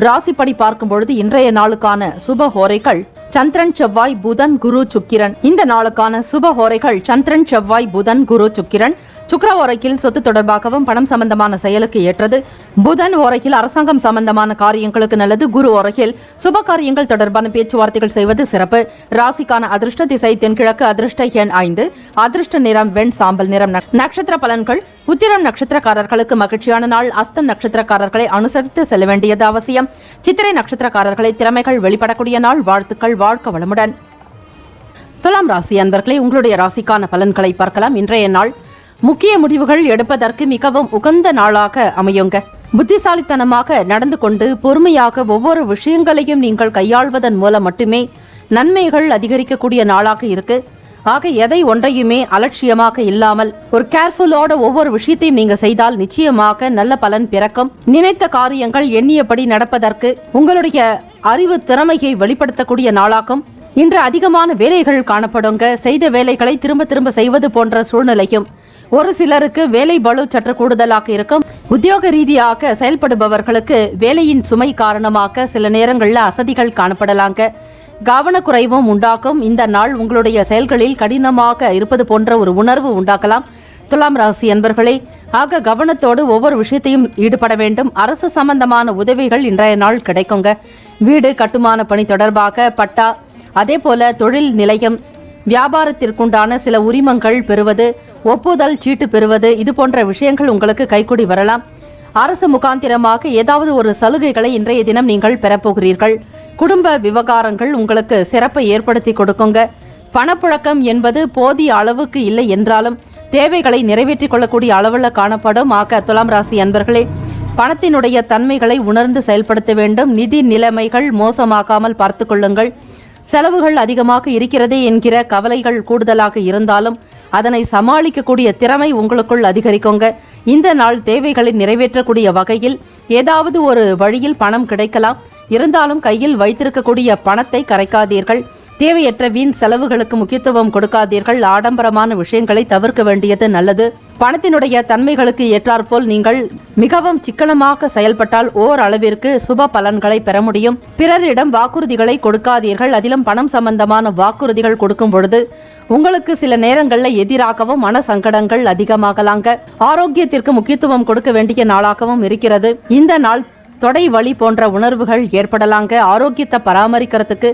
[SPEAKER 2] ராசிப்படி பார்க்கும் பொழுது இன்றைய நாளுக்கான சுப ஹோரைகள் சந்திரன், செவ்வாய், புதன், குரு, சுக்கிரன். இந்த நாளுக்கான சுப ஹோரைகள் சந்திரன், செவ்வாய், புதன், குரு, சுக்கிரன். சுக்கிர ஓரையில் சொத்து தொடர்பாகவும் பணம் சம்பந்தமான செயலுக்கு ஏற்றது. புதன் ஓரையில் அரசாங்கம் சம்பந்தமான காரியங்களுக்கு நல்லது. குரு ஓரையில் சுப காரியங்கள் தொடர்பான பேச்சுவார்த்தைகள் செய்வது சிறப்பு. ராசிக்கான அதிர்ஷ்ட திசை தென்கிழக்கு, அதிர்ஷ்ட எண் 5, அதிர்ஷ்ட நிறம் வெண் சாம்பல் நிறம். நட்சத்திர பலன்கள்: உத்திரம் நட்சத்திரக்காரர்களுக்கு மகிழ்ச்சியான நாள். அஸ்தம் நட்சத்திரக்காரர்களை அனுசரித்து செல்ல வேண்டியது அவசியம். சித்திரை நட்சத்திரக்காரர்களை திறமைகள் வெளிப்படக்கூடிய நாள். வாழ்த்துக்கள். வாழ்க வளமுடன். துலாம் ராசி அன்பர்களே, உங்களுடைய ராசிக்கான பலன்களை பார்க்கலாம். இன்றைய நாள் முக்கிய முடிவுகள் எடுப்பதற்கு மிகவும் உகந்த நாளாக அமையுங்க. புத்திசாலித்தனமாக நடந்து கொண்டு பொறுமையாக ஒவ்வொரு விஷயங்களையும் நீங்கள் கையாள்வதன் மூலம் மட்டுமே நன்மைகள் அதிகரிக்கக்கூடிய நாளாக இருக்கு. ஆக எதை ஒன்றையுமே அலட்சியமாக இல்லாமல் ஒரு கேர்ஃபுல்லோட ஒவ்வொரு விஷயத்தையும் நீங்க செய்தால் நிச்சயமாக நல்ல பலன் பிறக்கும். நினைத்த காரியங்கள் எண்ணியபடி நடப்பதற்கு உங்களுடைய அறிவு திறமையை வெளிப்படுத்தக்கூடிய நாளாகும். இன்று அதிகமான வேலைகள் காணப்படுங்க. செய்த வேலைகளை திரும்ப திரும்ப செய்வது போன்ற சூழ்நிலையும் ஒரு சிலருக்கு வேலை பளு சற்று கூடுதலாக இருக்கும். உத்தியோக ரீதியாக செயல்படுபவர்களுக்கு வேலையின் சுமை காரணமாக சில நேரங்களில் அசதிகள் காணப்படலாங்க. கவனக்குறைவும் உண்டாக்கும். இந்த நாள் உங்களுடைய செயல்களில் கடினமாக இருப்பது போன்ற ஒரு உணர்வு உண்டாக்கலாம். துலாம் ராசி அன்பர்களே, ஆக கவனத்தோடு ஒவ்வொரு விஷயத்தையும் ஈடுபட வேண்டும். அரசு சம்பந்தமான உதவிகள் இன்றைய நாள் கிடைக்குங்க. வீடு கட்டுமான பணி தொடர்பாக பட்டா, அதே போல தொழில் நிலையம், வியாபாரத்திற்குண்டான சில உரிமங்கள் பெறுவது, ஒப்புதல் சீட்டு பெறுவது, இது போன்ற விஷயங்கள் உங்களுக்கு கைக்கூடி வரலாம். அரசு முகாந்திரமாக ஏதாவது ஒரு சலுகைகளை இன்றைய தினம் நீங்கள் பெறப்போகிறீர்கள். குடும்ப விவகாரங்கள் உங்களுக்கு சிறப்பை ஏற்படுத்தி கொடுக்குங்க. பணப்புழக்கம் என்பது போதிய அளவுக்கு இல்லை என்றாலும் தேவைகளை நிறைவேற்றிக் கொள்ளக்கூடிய அளவில் காணப்படும். ஆக துலாம் ராசி அன்பர்களே, பணத்தினுடைய தன்மைகளை உணர்ந்து செயல்படுத்த வேண்டும். நிதி நிலைமைகள் மோசமாகாமல் பார்த்து கொள்ளுங்கள். செலவுகள் அதிகமாக இருக்கிறதே என்கிற கவலைகள் கூடுதலாக இருந்தாலும் அதனை சமாளிக்கக்கூடிய திறமை உங்களுக்குள் அதிகரிக்குங்க. இந்த நாள் தேவைகளை நிறைவேற்றக்கூடிய வகையில் ஏதாவது ஒரு வழியில் பணம் கிடைக்கலாம். இருந்தாலும் கையில் வைத்திருக்கக்கூடிய பணத்தை கரைக்காதீர்கள். தேவையற்ற வீண் செலவுகளுக்கு முக்கியத்துவம் கொடுக்காதீர்கள். ஆடம்பரமான விஷயங்களை தவிர்க்க வேண்டியது நல்லது. பணத்தினுடைய தன்மைகளுக்கு ஏற்றாற்போல் நீங்கள் மிகவும் சிக்கனமாக செயல்பட்டால் ஓரளவிற்கு சுப பலன்களை பெற முடியும். பிறரிடம் வாக்குறுதிகளை கொடுக்காதீர்கள். அதிலும் பணம் சம்பந்தமான வாக்குறுதிகள் கொடுக்கும் பொழுது உங்களுக்கு சில நேரங்களில் எதிராகவும் மன சங்கடங்கள் அதிகமாகலாங்க. ஆரோக்கியத்திற்கு முக்கியத்துவம் கொடுக்க வேண்டிய நாளாகவும் இருக்கிறது. இந்த நாள் தொடை வலி போன்ற உணர்வுகள் ஏற்படலாங்க. ஆரோக்கியத்தை பராமரிக்கிறதுக்கு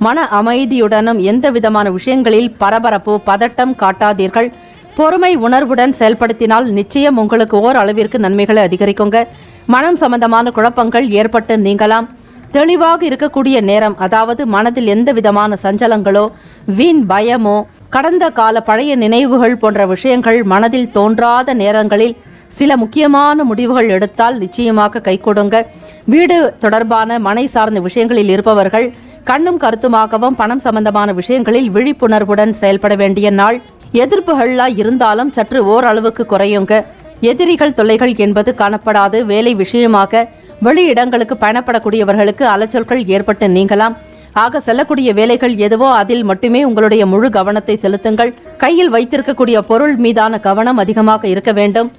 [SPEAKER 2] மன அமைதியுடனும் எந்த விதமான விஷயங்களில் பரபரப்போ பதட்டம் காட்டாதீர்கள். பொறுமை உணர்வுடன் செயல்படுத்தினால் நிச்சயம் உங்களுக்கு ஓரளவிற்கு நன்மைகளை அதிகரிக்குங்க. மனம் சம்பந்தமான குழப்பங்கள் ஏற்பட்டு நீங்கலாம். தெளிவாக இருக்கக்கூடிய நேரம், அதாவது மனதில் எந்த விதமான சஞ்சலங்களோ வீண் பயமோ கடந்த கால பழைய நினைவுகள் போன்ற விஷயங்கள் மனதில் தோன்றாத நேரங்களில் சில முக்கியமான முடிவுகள் எடுத்தால் நிச்சயமாக கைகொடுங்க. வீடு தொடர்பான மனை சார்ந்த விஷயங்களில் இருப்பவர்கள் கண்ணும் கருத்துமாகவும் பணம் சம்பந்தமான விஷயங்களில் விழிப்புணர்வுடன் செயல்பட வேண்டிய நாள். எதிர்ப்புகள்லாம் இருந்தாலும் சற்று ஓரளவுக்கு குறையுங்க. எதிரிகள் தொல்லைகள் என்பது காணப்படாது. வேலை விஷயமாக வெளியிடங்களுக்கு பயணப்படக்கூடியவர்களுக்கு அலைச்சல்கள் ஏற்பட்டு நீங்கலாம். ஆக செல்லக்கூடிய வேலைகள் எதுவோ அதில் மட்டுமே உங்களுடைய முழு கவனத்தை செலுத்துங்கள். கையில் வைத்திருக்கக்கூடிய பொருள் மீதான கவனம் அதிகமாக இருக்க வேண்டும்.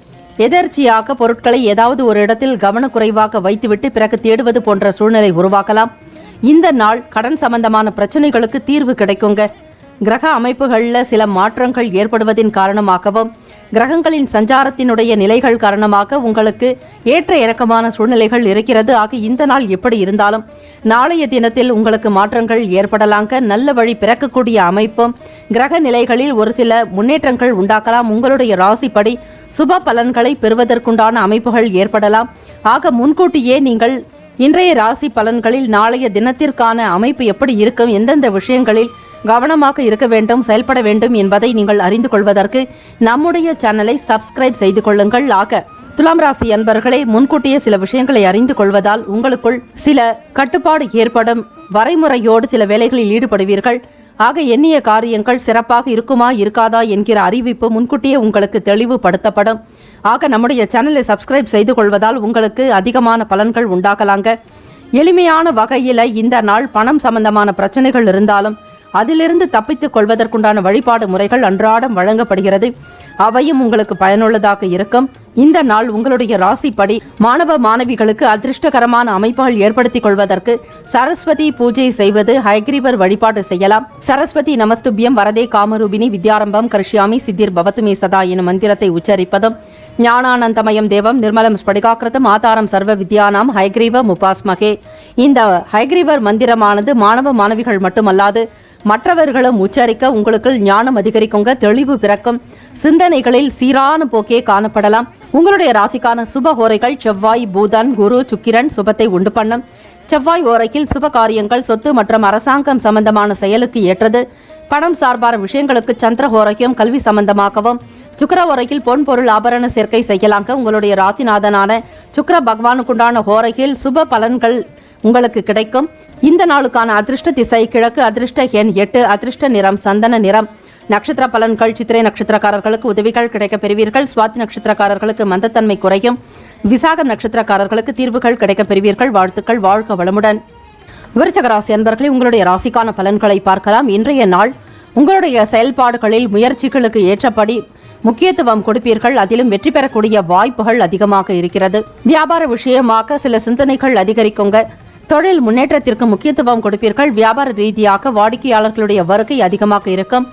[SPEAKER 2] எதர்ச்சியாக பொருட்களை ஏதாவது ஒரு இடத்தில் கவனக்குறைவாக வைத்துவிட்டு பிறகு தேடுவது போன்ற சூழ்நிலை உருவாக்கலாம். இந்த நாள் கடன் சம்பந்தமான பிரச்சனைகளுக்கு தீர்வு கிடைக்குங்க. கிரக அமைப்புகளில் சில மாற்றங்கள் ஏற்படுவதின் காரணமாகவும் கிரகங்களின் சஞ்சாரத்தினுடைய நிலைகள் காரணமாக உங்களுக்கு ஏற்ற இறக்கமான சூழ்நிலைகள் இருக்கிறது. ஆக இந்த நாள் எப்படி இருந்தாலும் நாளைய தினத்தில் உங்களுக்கு மாற்றங்கள் ஏற்படலாங்க. நல்ல வழி பிறக்கக்கூடிய அமைப்பும் கிரக நிலைகளில் ஒரு சில முன்னேற்றங்கள் உண்டாக்கலாம். உங்களுடைய ராசிப்படி சுப பலன்களை பெறுவதற்குண்டான அமைப்புகள் ஏற்படலாம். ஆக முன்கூட்டியே நீங்கள் இன்றைய ராசி பலன்களில் நாளைய தினத்திற்கான அமைப்பு எப்படி இருக்கும், எந்தெந்த விஷயங்களில் கவனமாக இருக்க வேண்டும், செயல்பட வேண்டும் என்பதை நீங்கள் அறிந்து கொள்வதற்கு நம்முடைய சேனலை சப்ஸ்கிரைப் செய்து கொள்ளுங்கள். ஆக துலாம் ராசி அன்பர்களே, முன்கூட்டியே சில விஷயங்களை அறிந்து கொள்வதால் உங்களுக்குள் சில கட்டுப்பாடு ஏற்படும். வரைமுறையோடு சில வேலைகளில் ஈடுபடுவீர்கள். ஆக எண்ணிய காரியங்கள் சிறப்பாக இருக்குமா இருக்காதா என்கிற அறிவிப்பு முன்கூட்டியே உங்களுக்கு தெளிவுபடுத்தப்படும். ஆக நம்முடைய சேனலை சப்ஸ்கிரைப் செய்து கொள்வதால் உங்களுக்கு அதிகமான பலன்கள் உண்டாகலாங்க. எளிமையான வகையில் இந்த நாள் பணம் சம்பந்தமான பிரச்சனைகள் இருந்தாலும் அதிலிருந்து தப்பித்துக் கொள்வதற்குண்டான வழிபாடு முறைகள் அன்றாடம் வழங்கப்படுகிறது. அவையும் உங்களுக்கு பயனுள்ளதாக இருக்கும். இந்த நாள் உங்களுடைய ராசிப்படி மாணவ மாணவிகளுக்கு அதிர்ஷ்டகரமான அமைப்புகள் ஏற்படுத்திக் கொள்வதற்கு சரஸ்வதி பூஜை செய்வது, ஹயக்ரீவர் வழிபாடு செய்யலாம். சரஸ்வதி நமஸ்துபியம் வரதே காமரூபிணி வித்யாரம்பம் கரிஷ்யாமி சித்திர் பவத்துமே சதா எனும் மந்திரத்தை உச்சரிப்பதும், ஞானானந்தமயம் தேவம் நிர்மலம் ஸ்படிகாக்கிருதம் ஆதாரம் சர்வ வித்யானாம் ஹயக்ரீவ முபாஸ்மகே. இந்த ஹயக்ரீவர் மந்திரமானது மாணவ மாணவிகள் மட்டுமல்லாது மற்றவர்களும் உச்சரிக்க உங்களுக்குள் ஞானம் அதிகரிக்குங்க. தெளிவு பிறக்கும். சிந்தனைகளில் சீரான போக்கே காணப்படலாம். உங்களுடைய ராசிக்கான சுப ஹோரைகள் செவ்வாய், பூதன், குரு, சுக்கிரன் சுபத்தை உண்டு பண்ணும். செவ்வாய் ஓரையில் சுப காரியங்கள், சொத்து மற்றும் அரசாங்கம் சம்பந்தமான செயலுக்கு ஏற்றது. பணம் சார்பான விஷயங்களுக்கு சந்திர ஹோரைக்கும் கல்வி சம்பந்தமாகவும், சுக்கிர ஓரையில் பொன் பொருள் ஆபரண சேர்க்கை செய்யலாங்க. உங்களுடைய ராசிநாதனான சுக்கிர பகவானுக்குண்டான ஹோரையில் சுப பலன்கள் உங்களுக்கு கிடைக்கும். இந்த நாளுக்கான அதிர்ஷ்ட திசை கிழக்கு, அதிர்ஷ்ட எண் 8, அதிர்ஷ்ட நிறம் சந்தன நிறம். நட்சத்திர பலன்கள் சித்திரை நட்சத்திரக்காரர்களுக்கு உதவிகள் கிடைக்க பெறுவீர்கள். சுவாதி நட்சத்திரக்காரர்களுக்கு மந்தத்தன்மை குறையும். விசாகம் நட்சத்திரக்காரர்களுக்கு தீர்வுகள் கிடைக்க பெறுவீர்கள். வாழ்த்துக்கள். வாழ்க வளமுடன். விருச்சிக ராசி அன்பர்களே, உங்களுடைய ராசிக்கான பலன்களை பார்க்கலாம். இன்றைய நாள் உங்களுடைய செயல்பாடுகளில் முயற்சிகளுக்கு ஏற்றபடி முக்கியத்துவம் கொடுப்பீர்கள். அதிலும் வெற்றி பெறக்கூடிய வாய்ப்புகள் அதிகமாக இருக்கிறது. வியாபார விஷயமாக சில சிந்தனைகள் அதிகரிக்குங்க. தொழில் முன்னேற்றத்திற்கு முக்கியத்துவம் கொடுப்பீர்கள். வியாபார ரீதியாக வாடிக்கையாளர்களுடைய வருகை அதிகமாக இருக்கும்.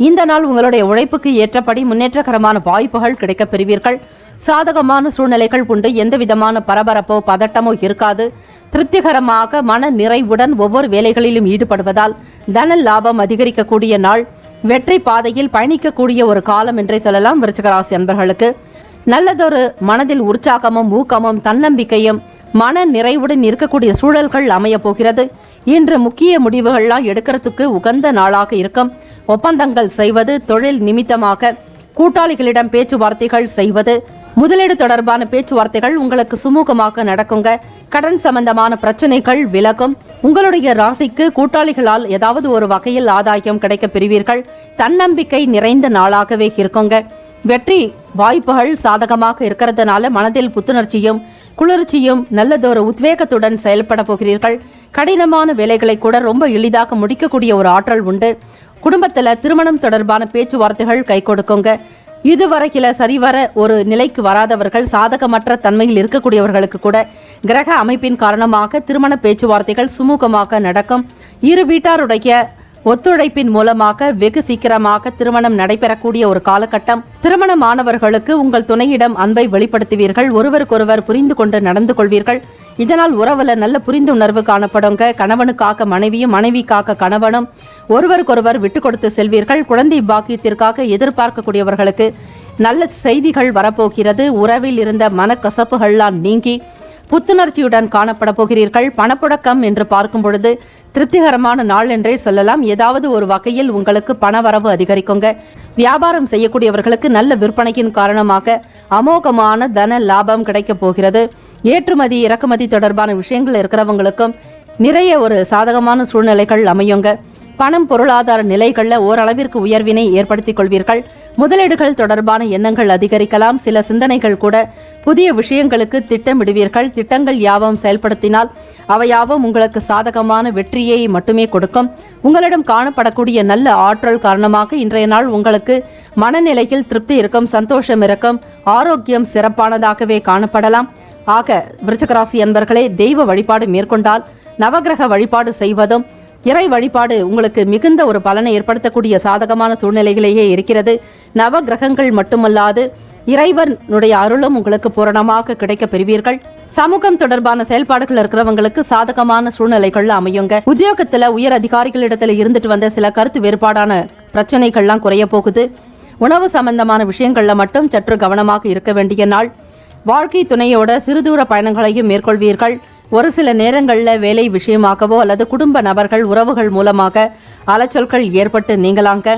[SPEAKER 2] இந்த நாள் உங்களுடைய உழைப்புக்கு ஏற்றபடி முன்னேற்றகரமான வாய்ப்புகள் கிடைக்கப் பெறுவீர்கள். சாதகமான சூழ்நிலைகள் உண்டு. எந்த விதமான பரபரப்போ பதட்டமோ இருக்காது. திருப்திகரமாக மன நிறைவுடன் ஒவ்வொரு வேலைகளிலும் ஈடுபடுவதால் தன லாபம் அதிகரிக்கக்கூடிய நாள். வெற்றி பாதையில் பயணிக்கக்கூடிய ஒரு காலம் என்றே சொல்லலாம். விருச்சிக ராசி அன்பர்களுக்கு நல்லதொரு மனதில் உற்சாகமும் ஊக்கமும் தன்னம்பிக்கையும் மன நிறைவுடன் இருக்கக்கூடிய சூழல்கள் அமைய போகிறது. இன்று முக்கிய முடிவுகள்லாம் எடுக்கிறதுக்கு உகந்த நாளாக இருக்கும். ஒப்பந்தங்கள் செய்வது, தொழில் நிமித்தமாக கூட்டாளிகளிடம் பேச்சுவார்த்தைகள் செய்வது, முதலீடு தொடர்பான பேச்சுவார்த்தைகள் உங்களுக்கு சுமூகமாக நடக்குங்க. கடன் சம்பந்தமான பிரச்சனைகள் விலகும். உங்களுடைய ராசிக்கு கூட்டாளிகளால் ஏதாவது ஒரு வகையில் ஆதாயம் கிடைக்க பெறுவீர்கள். தன்னம்பிக்கை நிறைந்த நாளாகவே இருக்குங்க. வெற்றி வாய்ப்புகள் சாதகமாக இருக்கிறதுனால மனதில் புத்துணர்ச்சியும் குளிர்ச்சியும் நல்லதொரு உத்வேகத்துடன் செயல்பட போகிறீர்கள். கடினமான வேலைகளை கூட ரொம்ப எளிதாக முடிக்கக்கூடிய ஒரு ஆற்றல் உண்டு. குடும்பத்தில் திருமணம் தொடர்பான பேச்சுவார்த்தைகள் கை கொடுக்குங்க. இதுவரையில சரிவர ஒரு நிலைக்கு வராதவர்கள், சாதகமற்ற தன்மையில் இருக்கக்கூடியவர்களுக்கு கூட கிரக அமைப்பின் காரணமாக திருமண பேச்சுவார்த்தைகள் சுமூகமாக நடக்கும். இரு வீட்டாருடைய ஒத்துழைப்பின் மூலமாக வெகு சீக்கிரமாக திருமணம் நடைபெறக்கூடிய ஒரு காலகட்டம். திருமணமானவர்களுக்கு உங்கள் துணையிடம் அன்பை வெளிப்படுத்துவீர்கள். ஒருவருக்கொருவர் புரிந்து கொண்டு நடந்து கொள்வீர்கள். இதனால் உறவுல நல்ல புரிந்துணர்வு காணப்படுங்க. கணவனுக்காக மனைவியும் மனைவிக்காக கணவனும் ஒருவருக்கொருவர் விட்டு கொடுத்து செல்வீர்கள். குழந்தை பாக்கியத்திற்காக எதிர்பார்க்கக்கூடியவர்களுக்கு நல்ல செய்திகள் வரப்போகிறது. உறவில் இருந்த மனக்கசப்புகள்லாம் நீங்கி புத்துணர்ச்சியுடன் காணப்பட போகிறீர்கள். பணப்புழக்கம் என்று பார்க்கும் பொழுது திருப்திகரமான நாள் என்றே சொல்லலாம். ஏதாவது ஒரு வகையில் உங்களுக்கு பணவரவு அதிகரிக்குங்க. வியாபாரம் செய்யக்கூடியவர்களுக்கு நல்ல விற்பனையின் காரணமாக அமோகமான தன லாபம் கிடைக்க போகிறது. ஏற்றுமதி இறக்குமதி தொடர்பான விஷயங்கள் இருக்கிறவங்களுக்கும் நிறைய ஒரு சாதகமான சூழ்நிலைகள் அமையுங்க. பணம் பொருளாதார நிலைகளில் ஓரளவிற்கு உயர்வினை ஏற்படுத்திக் கொள்வீர்கள். முதலீடுகள் தொடர்பான எண்ணங்கள் அதிகரிக்கலாம். சில சிந்தனைகள் கூட புதிய விஷயங்களுக்கு திட்டமிடுவீர்கள். திட்டங்கள் யாவும் செயல்படுத்தினால் அவையாவும் உங்களுக்கு சாதகமான வெற்றியை மட்டுமே கொடுக்கும். உங்களிடம் காணப்படக்கூடிய நல்ல ஆற்றல் காரணமாக இன்றைய நாள் உங்களுக்கு மனநிலையில் திருப்தி இருக்கும், சந்தோஷம் இருக்கும், ஆரோக்கியம் சிறப்பானதாகவே காணப்படலாம். ஆக விருச்சிக ராசி அன்பர்களே, தெய்வ வழிபாடு மேற்கொண்டால் நவகிரக வழிபாடு செய்வதும் இறை வழிபாடு உங்களுக்கு மிகுந்த ஒரு பலனை ஏற்படுத்தக்கூடிய சாதகமான சூழ்நிலையிலேயே இருக்கிறது. நவ கிரகங்கள் மட்டுமல்லாது இறைவனுடைய அருளும் உங்களுக்கு பூரணமாக கிடைக்க பெறுவீர்கள். சமூகம் தொடர்பான செயல்பாடுகள் இருக்கிறவங்களுக்கு சாதகமான சூழ்நிலைகள் அமையுங்க. உத்தியோகத்துல உயர் அதிகாரிகளிடத்துல இருந்துட்டு வந்த சில கருத்து வேறுபாடான பிரச்சனைகள்லாம் குறைய போகுது. உணவு சம்பந்தமான விஷயங்கள்ல மட்டும் சற்று கவனமாக இருக்க வேண்டிய நாள். வாழ்க்கை துணையோட சிறுதூர பயணங்களையும் மேற்கொள்வீர்கள். ஒரு சில நேரங்களில் வேலை விஷயமாகவோ அல்லது குடும்ப நபர்கள் உறவுகள் மூலமாக அலைச்சல்கள் ஏற்பட்டு நீங்களாங்க.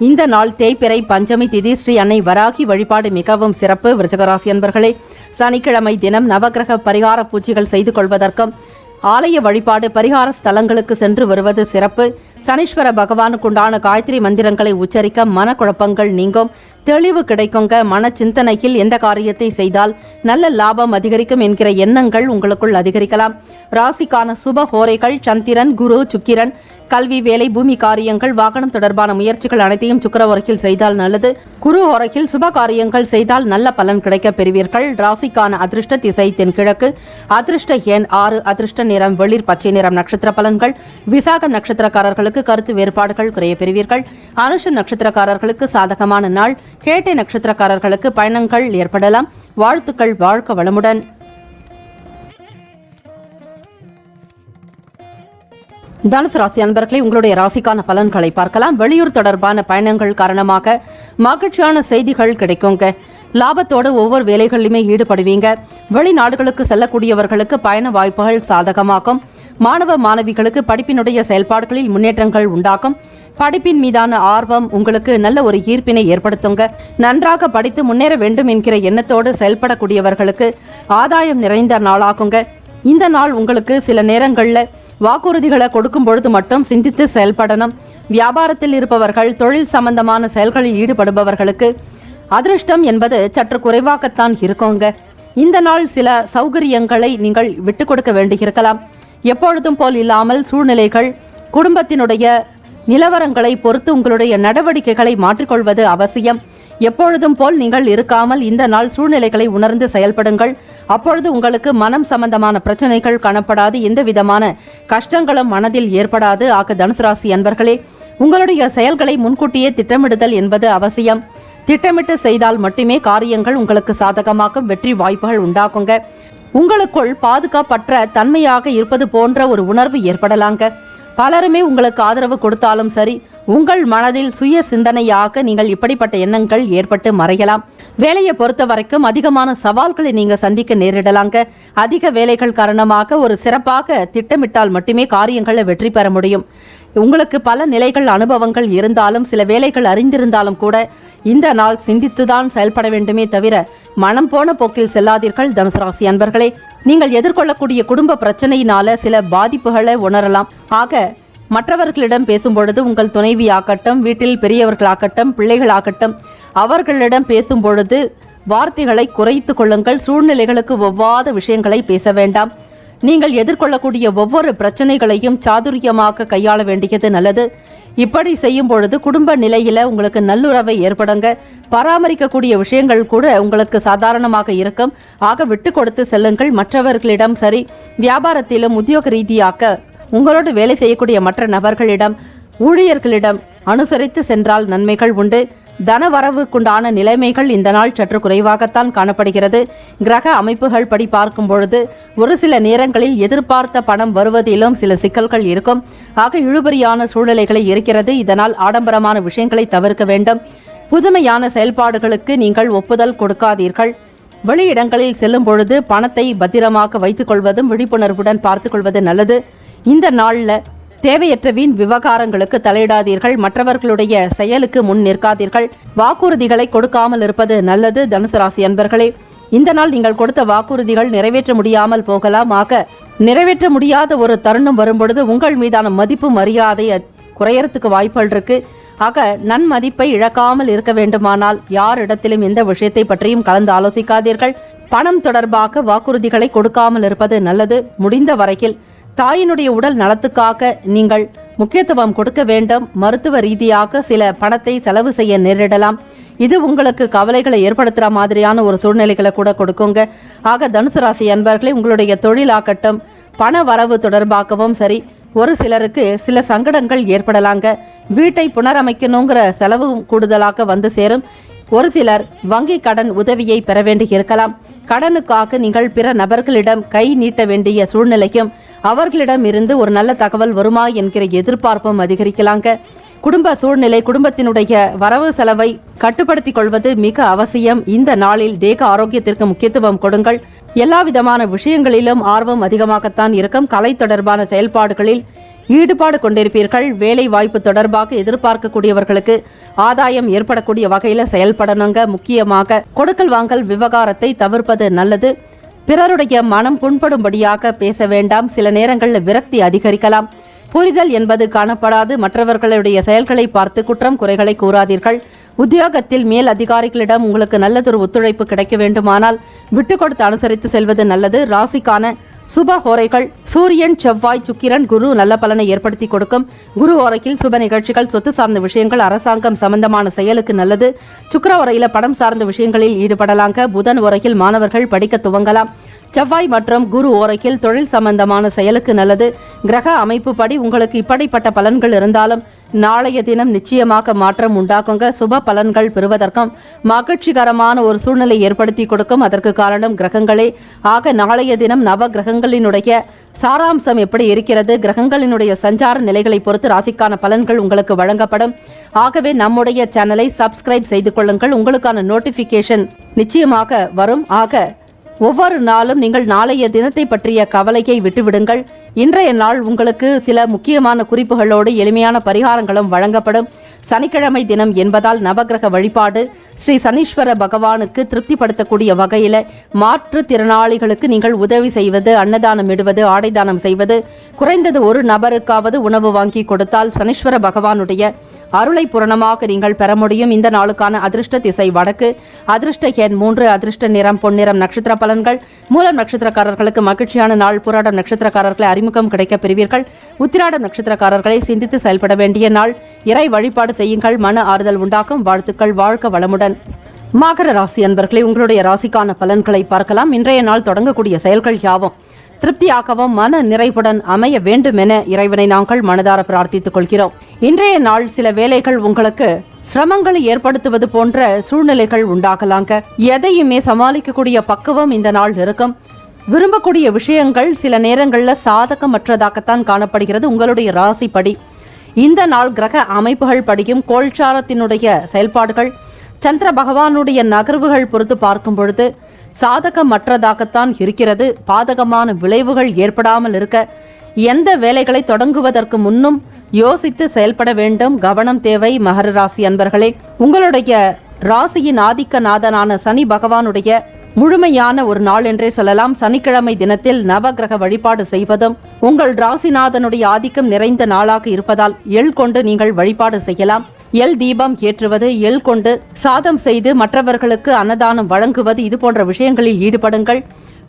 [SPEAKER 2] இந்த நாள் தேய்பிறை பஞ்சமி திதி ஸ்ரீ அன்னை வராகி வழிபாடு மிகவும் சிறப்பு. விருச்சிகராசி அன்பர்களே, சனிக்கிழமை தினம் நவகிரக பரிகார பூஜைகள் செய்து கொள்வதற்கும் ஆலய வழிபாடு பரிகார ஸ்தலங்களுக்கு சென்று வருவது சிறப்பு. சனீஸ்வர பகவானுக்குண்டான காயத்ரி மந்திரங்களை உச்சரிக்க மனக்குழப்பங்கள் நீங்கும், தெளிவு கிடைக்குங்க. மன சிந்தனையில் எந்த காரியத்தை செய்தால் நல்ல லாபம் அதிகரிக்கும் என்கிற எண்ணங்கள் உங்களுக்குள் அதிகரிக்கலாம். ராசிக்கான சுப ஹோரைகள் சந்திரன், குரு, சுக்கிரன். கல்வி, வேலை, பூமி காரியங்கள், வாகனம் தொடர்பான முயற்சிகள் அனைத்தையும் சுக்கிர ஹோரையில் செய்தால் நல்லது. குரு ஹோரையில் சுப காரியங்கள் செய்தால் நல்ல பலன் கிடைக்க பெறுவீர்கள். ராசிக்கான அதிர்ஷ்ட திசை தென்கிழக்கு, அதிர்ஷ்ட எண் 6, அதிர்ஷ்ட நிறம் வெளிர் பச்சை நிறம். நட்சத்திர பலன்கள்: விசாகம் நட்சத்திரக்காரர்களுக்கு கருத்து வேறுபாடுகள் குறைய பெறுவீர்கள். அனுஷம் நட்சத்திரக்காரர்களுக்கு சாதகமான நாள். கேட்டை நட்சத்திரக்காரர்களுக்கு பயணங்கள் ஏற்படலாம். வாழ்த்துக்கள். வாழ்க வளமுடன். தனுசு ராசி அன்பர்களை, உங்களுடைய ராசிக்கான பலன்களை பார்க்கலாம். வெளியூர் தொடர்பான பயணங்கள் காரணமாக மகிழ்ச்சியான செய்திகள் கிடைக்குங்க. லாபத்தோடு ஒவ்வொரு வேலைகளிலுமே ஈடுபடுவீங்க. வெளிநாடுகளுக்கு செல்லக்கூடியவர்களுக்கு பயண வாய்ப்புகள் சாதகமாகும். மாணவ மாணவிகளுக்கு படிப்பினுடைய செயல்பாடுகளில் முன்னேற்றங்கள் உண்டாகும். படிப்பின் மீதான ஆர்வம் உங்களுக்கு நல்ல ஒரு ஈர்ப்பினை ஏற்படுத்துங்க. நன்றாக படித்து முன்னேற வேண்டும் என்கிற எண்ணத்தோடு செயல்படக்கூடியவர்களுக்கு ஆதாயம் நிறைந்த நாளாகுங்க. இந்த நாள் உங்களுக்கு சில நேரங்களில் வாக்குறுதிகளை கொடுக்கும் பொழுது மட்டும் சிந்தித்து செயல்படணும். வியாபாரத்தில் இருப்பவர்கள், தொழில் சம்பந்தமான செயல்களில் ஈடுபடுபவர்களுக்கு அதிர்ஷ்டம் என்பது சற்று குறைவாகத்தான் இருக்குங்க. இந்த நாள் சில சௌகரியங்களை நீங்கள் விட்டு கொடுக்க வேண்டியிருக்கலாம். எப்பொழுதும் போல் இல்லாமல் சூழ்நிலைகள், குடும்பத்தினுடைய நிலவரங்களை பொறுத்து உங்களுடைய நடவடிக்கைகளை மாற்றிக்கொள்வது அவசியம். எப்பொழுதும் போல் நீங்கள் இருக்காமல் இந்த நாள் சூழ்நிலைகளை உணர்ந்து செயல்படுங்கள். அப்பொழுது உங்களுக்கு மனம் சம்பந்தமான பிரச்சனைகள் காணப்படாது, எந்த விதமான கஷ்டங்களும் மனதில் ஏற்படாது. ஆக தனுசு ராசி அன்பர்களே, உங்களுடைய செயல்களை முன்கூட்டியே திட்டமிடுதல் என்பது அவசியம். திட்டமிட்டு செய்தால் மட்டுமே காரியங்கள் உங்களுக்கு சாதகமாக்கும், வெற்றி வாய்ப்புகள் உண்டாக்குங்க. உங்களுக்குள் பாதுகாப்பற்ற தன்மையாக இருப்பது போன்ற ஒரு உணர்வு ஏற்படலாங்க. பலருமே உங்களுக்கு ஆதரவு கொடுத்தாலும் சரி, உங்கள் மனதில் சுய சிந்தனையாக நீங்கள் இப்படிப்பட்ட எண்ணங்கள் ஏற்பட்டு மறையலாம். வேலையை பொறுத்த வரைக்கும் அதிகமான சவால்களை நீங்க சந்திக்க நேரிடலாங்க. அதிக வேலைகள் காரணமாக ஒரு சிறப்பாக திட்டமிட்டால் மட்டுமே காரியங்களை வெற்றி பெற முடியும். உங்களுக்கு பல நிலைகள் அனுபவங்கள் இருந்தாலும், சில வேலைகள் அறிந்திருந்தாலும் கூட இந்த நாள் சிந்தித்துதான் செயல்பட வேண்டுமே தவிர மனம் போன போக்கில் செல்லாதீர்கள். தனுசு ராசி அன்பர்களே, நீங்கள் எதிர்கொள்ளக்கூடிய குடும்ப பிரச்சனையினால சில பாதிப்புகளை உணரலாம். ஆக மற்றவர்களிடம் பேசும்பொழுது உங்கள் துணைவியாகட்டும், வீட்டில் பெரியவர்களாகட்டும், பிள்ளைகளாகட்டும், அவர்களிடம் பேசும்பொழுது வார்த்தைகளை குறைத்து கொள்ளுங்கள். சூழ்நிலைகளுக்கு ஒவ்வாத விஷயங்களை பேச வேண்டாம். நீங்கள் எதிர்கொள்ளக்கூடிய ஒவ்வொரு பிரச்சனைகளையும் சாதுரியமாக கையாள வேண்டியது நல்லது. இப்படி செய்யும் பொழுது குடும்ப நிலையில உங்களுக்கு நல்லுறவை ஏற்படுங்க. பராமரிக்கக்கூடிய விஷயங்கள் கூட உங்களுக்கு சாதாரணமாக இருக்கும். ஆக விட்டு கொடுத்து செல்லுங்கள். மற்றவர்களிடம் சரி, வியாபாரத்திலும் உத்தியோக ரீதியாக உங்களோடு வேலை செய்யக்கூடிய மற்ற நபர்களிடம், ஊழியர்களிடம் அனுசரித்து சென்றால் நன்மைகள் உண்டு. தனவரவுக்குண்டான நிலைமைகள் இந்த நாள் சற்று குறைவாகத்தான் காணப்படுகிறது. கிரக அமைப்புகள் படி பார்க்கும் பொழுது ஒரு சில நேரங்களில் எதிர்பார்த்த பணம் வருவதிலும் சில சிக்கல்கள் இருக்கும். ஆக இழுபறியான சூழ்நிலைகளை இருக்கிறது. இதனால் ஆடம்பரமான விஷயங்களை தவிர்க்க வேண்டும். புதுமையான செயல்பாடுகளுக்கு நீங்கள் ஒப்புதல் கொடுக்காதீர்கள். வெளியிடங்களில் செல்லும் பொழுது பணத்தை பத்திரமாக வைத்துக் கொள்வதும் விழிப்புணர்வுடன் பார்த்துக் கொள்வது நல்லது. இந்த நாளில் தேவையற்ற வீண் விவகாரங்களுக்கு தலையிடாதீர்கள். மற்றவர்களுடைய செயலுக்கு முன் நிற்காதீர்கள். வாக்குறுதிகளை கொடுக்காமல் இருப்பது நல்லது. தனுசு ராசி அன்பர்களே, இந்த நாள் நீங்கள் கொடுத்த வாக்குறுதிகள் நிறைவேற்ற முடியாமல் போகலாம். ஆக நிறைவேற்ற முடியாத ஒரு தருணம் வரும்பொழுது உங்கள் மீதான மதிப்பு மரியாதை குறையறதுக்கு வாய்ப்புகள் இருக்கு. ஆக நன்மதிப்பை இழக்காமல் இருக்க வேண்டுமானால் யாரிடத்திலும் எந்த விஷயத்தை பற்றியும் கலந்து ஆலோசிக்காதீர்கள். பணம் தொடர்பாக வாக்குறுதிகளை கொடுக்காமல் இருப்பது நல்லது. முடிந்த வரையில் தாயினுடைய உடல் நலத்துக்காக நீங்கள் முக்கியத்துவம் கொடுக்க வேண்டும். மருத்துவ ரீதியாக சில பணத்தை செலவு செய்ய நேரிடலாம். இது உங்களுக்கு கவலைகளை ஏற்படுத்துகிற மாதிரியான ஒரு சூழ்நிலைகளை கூட கொடுக்குங்க. ஆக தனுசு ராசி அன்பர்களே, உங்களுடைய தொழிலாகட்டும், பண வரவு தொடர்பாகவும் சரி, ஒரு சிலருக்கு சில சங்கடங்கள் ஏற்படலாங்க. வீட்டை புனரமைக்கணுங்கிற செலவு கூடுதலாக வந்து சேரும். ஒரு சிலர் வங்கி கடன் உதவியை பெற வேண்டி இருக்கலாம். கடனுக்காக நீங்கள் பிற நபர்களிடம் கை நீட்ட வேண்டிய சூழ்நிலையும் அவர்களிடம் இருந்து ஒரு நல்ல தகவல் வருமா என்கிற எதிர்பார்ப்பும் அதிகரிக்கலாங்க. குடும்ப சூழ்நிலை, குடும்பத்தினுடைய வரவு செலவை கட்டுப்படுத்திக் கொள்வது மிக அவசியம். இந்த நாளில் தேக ஆரோக்கியத்திற்கு முக்கியத்துவம் கொடுங்கள். எல்லா விதமான விஷயங்களிலும் ஆர்வம் அதிகமாகத்தான் இருக்கும். கலை தொடர்பான செயல்பாடுகளில் ஈடுபாடு கொண்டிருப்பீர்கள். வேலை வாய்ப்பு தொடர்பாக எதிர்பார்க்கக்கூடியவர்களுக்கு ஆதாயம் ஏற்படக்கூடிய வகையில செயல்படணுங்க. முக்கியமாக கொடுக்கல் வாங்கல் விவகாரத்தை தவிர்ப்பது நல்லது. பிறருடைய மனம் புண்படும்படியாக பேச வேண்டாம். சில நேரங்களில் விரக்தி அதிகரிக்கலாம். புரிதல் என்பது காணப்படாது. மற்றவர்களுடைய செயல்களை பார்த்து குற்றம் குறைகளை கூறாதீர்கள். உத்தியோகத்தில் மேல் அதிகாரிகளிடம் உங்களுக்கு நல்லதொரு ஒத்துழைப்பு கிடைக்க வேண்டுமானால் விட்டு கொடுத்து அனுசரித்து செல்வது நல்லது. ராசிக்கான சுப ஹோரைகள் சூரியன், செவ்வாய், சுக்கிரன், குரு நல்ல பலனை ஏற்படுத்தி கொடுக்கும். குரு ஓரையில் சுப நிகழ்ச்சிகள், சொத்து சார்ந்த விஷயங்கள், அரசாங்கம் சம்பந்தமான செயலுக்கு நல்லது. சுக்கிர ஓரையில படம் சார்ந்த விஷயங்களில் ஈடுபடலாங்க. புதன் ஓரையில் மாணவர்கள் படிக்க துவங்கலாம். செவ்வாய் மற்றும் குரு ஓரையில் தொழில் சம்பந்தமான செயலுக்கு நல்லது. கிரக அமைப்பு படி உங்களுக்கு இப்படிப்பட்ட பலன்கள் இருந்தாலும் நாளைய தினம் நிச்சயமாக மாற்றம் உண்டாக்குங்க. சுப பலன்கள் பெறுவதற்கும் மகிழ்ச்சிகரமான ஒரு சூழ்நிலை ஏற்படுத்தி கொடுக்கும். அதற்கு காரணம் கிரகங்களே. ஆக நாளைய தினம் நவ கிரகங்களினுடைய சாராம்சம் எப்படி இருக்கிறது, கிரகங்களினுடைய சஞ்சார நிலைகளை பொறுத்து ராசிக்கான பலன்கள் உங்களுக்கு வழங்கப்படும். ஆகவே நம்முடைய சேனலை சப்ஸ்கிரைப் செய்து கொள்ளுங்கள். உங்களுக்கான நோட்டிபிகேஷன் நிச்சயமாக வரும். ஆக ஒவ்வொரு நாளும் நீங்கள் நாளைய தினத்தை பற்றிய கவலையை விட்டுவிடுங்கள். இன்றைய நாள் உங்களுக்கு சில முக்கியமான குறிப்புகளோடு எளிமையான பரிகாரங்களும் வழங்கப்படும். சனிக்கிழமை தினம் என்பதால் நவகிரக வழிபாடு ஸ்ரீ சனீஸ்வர பகவானுக்கு திருப்திப்படுத்தக்கூடிய வகையில் மாற்றுத்திறனாளிகளுக்கு நீங்கள் உதவி செய்வது, அன்னதானம் இடுவது, ஆடைதானம் செய்வது, குறைந்தது ஒரு நபருக்காவது உணவு வாங்கி கொடுத்தால் சனீஸ்வர பகவானுடைய அருளை பூரணமாக நீங்கள் பெற முடியும். இந்த நாளுக்கான அதிர்ஷ்ட திசை வடக்கு, அதிர்ஷ்ட எண் 3, அதிர்ஷ்ட நிறம் பொன்னிறம். நட்சத்திர பலன்கள்: மூலம் நட்சத்திரக்காரர்களுக்கு மகிழ்ச்சியான நாள். பூராடம் நட்சத்திரக்காரர்களை அறிமுகம் கிடைக்க பெறுவீர்கள். உத்திராடம் நட்சத்திரக்காரர்களை சிந்தித்து செயல்பட வேண்டிய நாள். இறை வழிபாடு செய்யுங்கள், மன ஆறுதல் உண்டாக்கும். வாழ்த்துக்கள். வாழ்க வளமுடன். மகர ராசி அன்பர்களே, உங்களுடைய ராசிக்கான பலன்களை பார்க்கலாம். இன்றைய நாள் தொடங்கக்கூடிய செயல்கள் யாவும் திருப்தியாகவும் மன நிறைவுடன் அமைய வேண்டும் என இறைவனை நாங்கள் மனதார பிரார்த்தித்துக் கொள்கிறோம். இன்றைய நாள் சில வேலைகள் உங்களுக்கு சிரமங்களை ஏற்படுத்துவது போன்ற சூழ்நிலைகள் உண்டாகலாங்க. எதையுமே சமாளிக்கக்கூடிய பக்குவம் இந்த நாள் இருக்கும். விரும்பக்கூடிய விஷயங்கள் சில நேரங்களில் சாதகமற்றதாகத்தான் காணப்படுகிறது. உங்களுடைய ராசிப்படி இந்த நாள் கிரக அமைப்புகள் படியும் கோல்சாரத்தினுடைய செயல்பாடுகள், சந்திர பகவானுடைய நகர்வுகள் பொறுத்து பார்க்கும் பொழுது சாதகமற்றதாகத்தான் இருக்கிறது. பாதகமான விளைவுகள் ஏற்படாமல் இருக்க எந்த வேலைகளை தொடங்குவதற்கு முன்னும் யோசித்து செயல்பட வேண்டும். கவனம் தேவை. மகர ராசி அன்பர்களே, உங்களுடைய ராசியின் ஆதிக்க நாதனான சனி பகவானுடைய முழுமையான ஒரு நாள் என்றே சொல்லலாம். சனிக்கிழமை தினத்தில் நவகிரக வழிபாடு செய்வதும் உங்கள் ராசிநாதனுடைய ஆதிக்கம் நிறைந்த நாளாக இருப்பதால் எள் கொண்டு நீங்கள் வழிபாடு செய்யலாம். எல் தீபம் ஏற்றுவது, எள் கொண்டு சாதம் செய்து மற்றவர்களுக்கு அன்னதானம் வழங்குவது, இது போன்ற விஷயங்களில் ஈடுபடுங்கள்.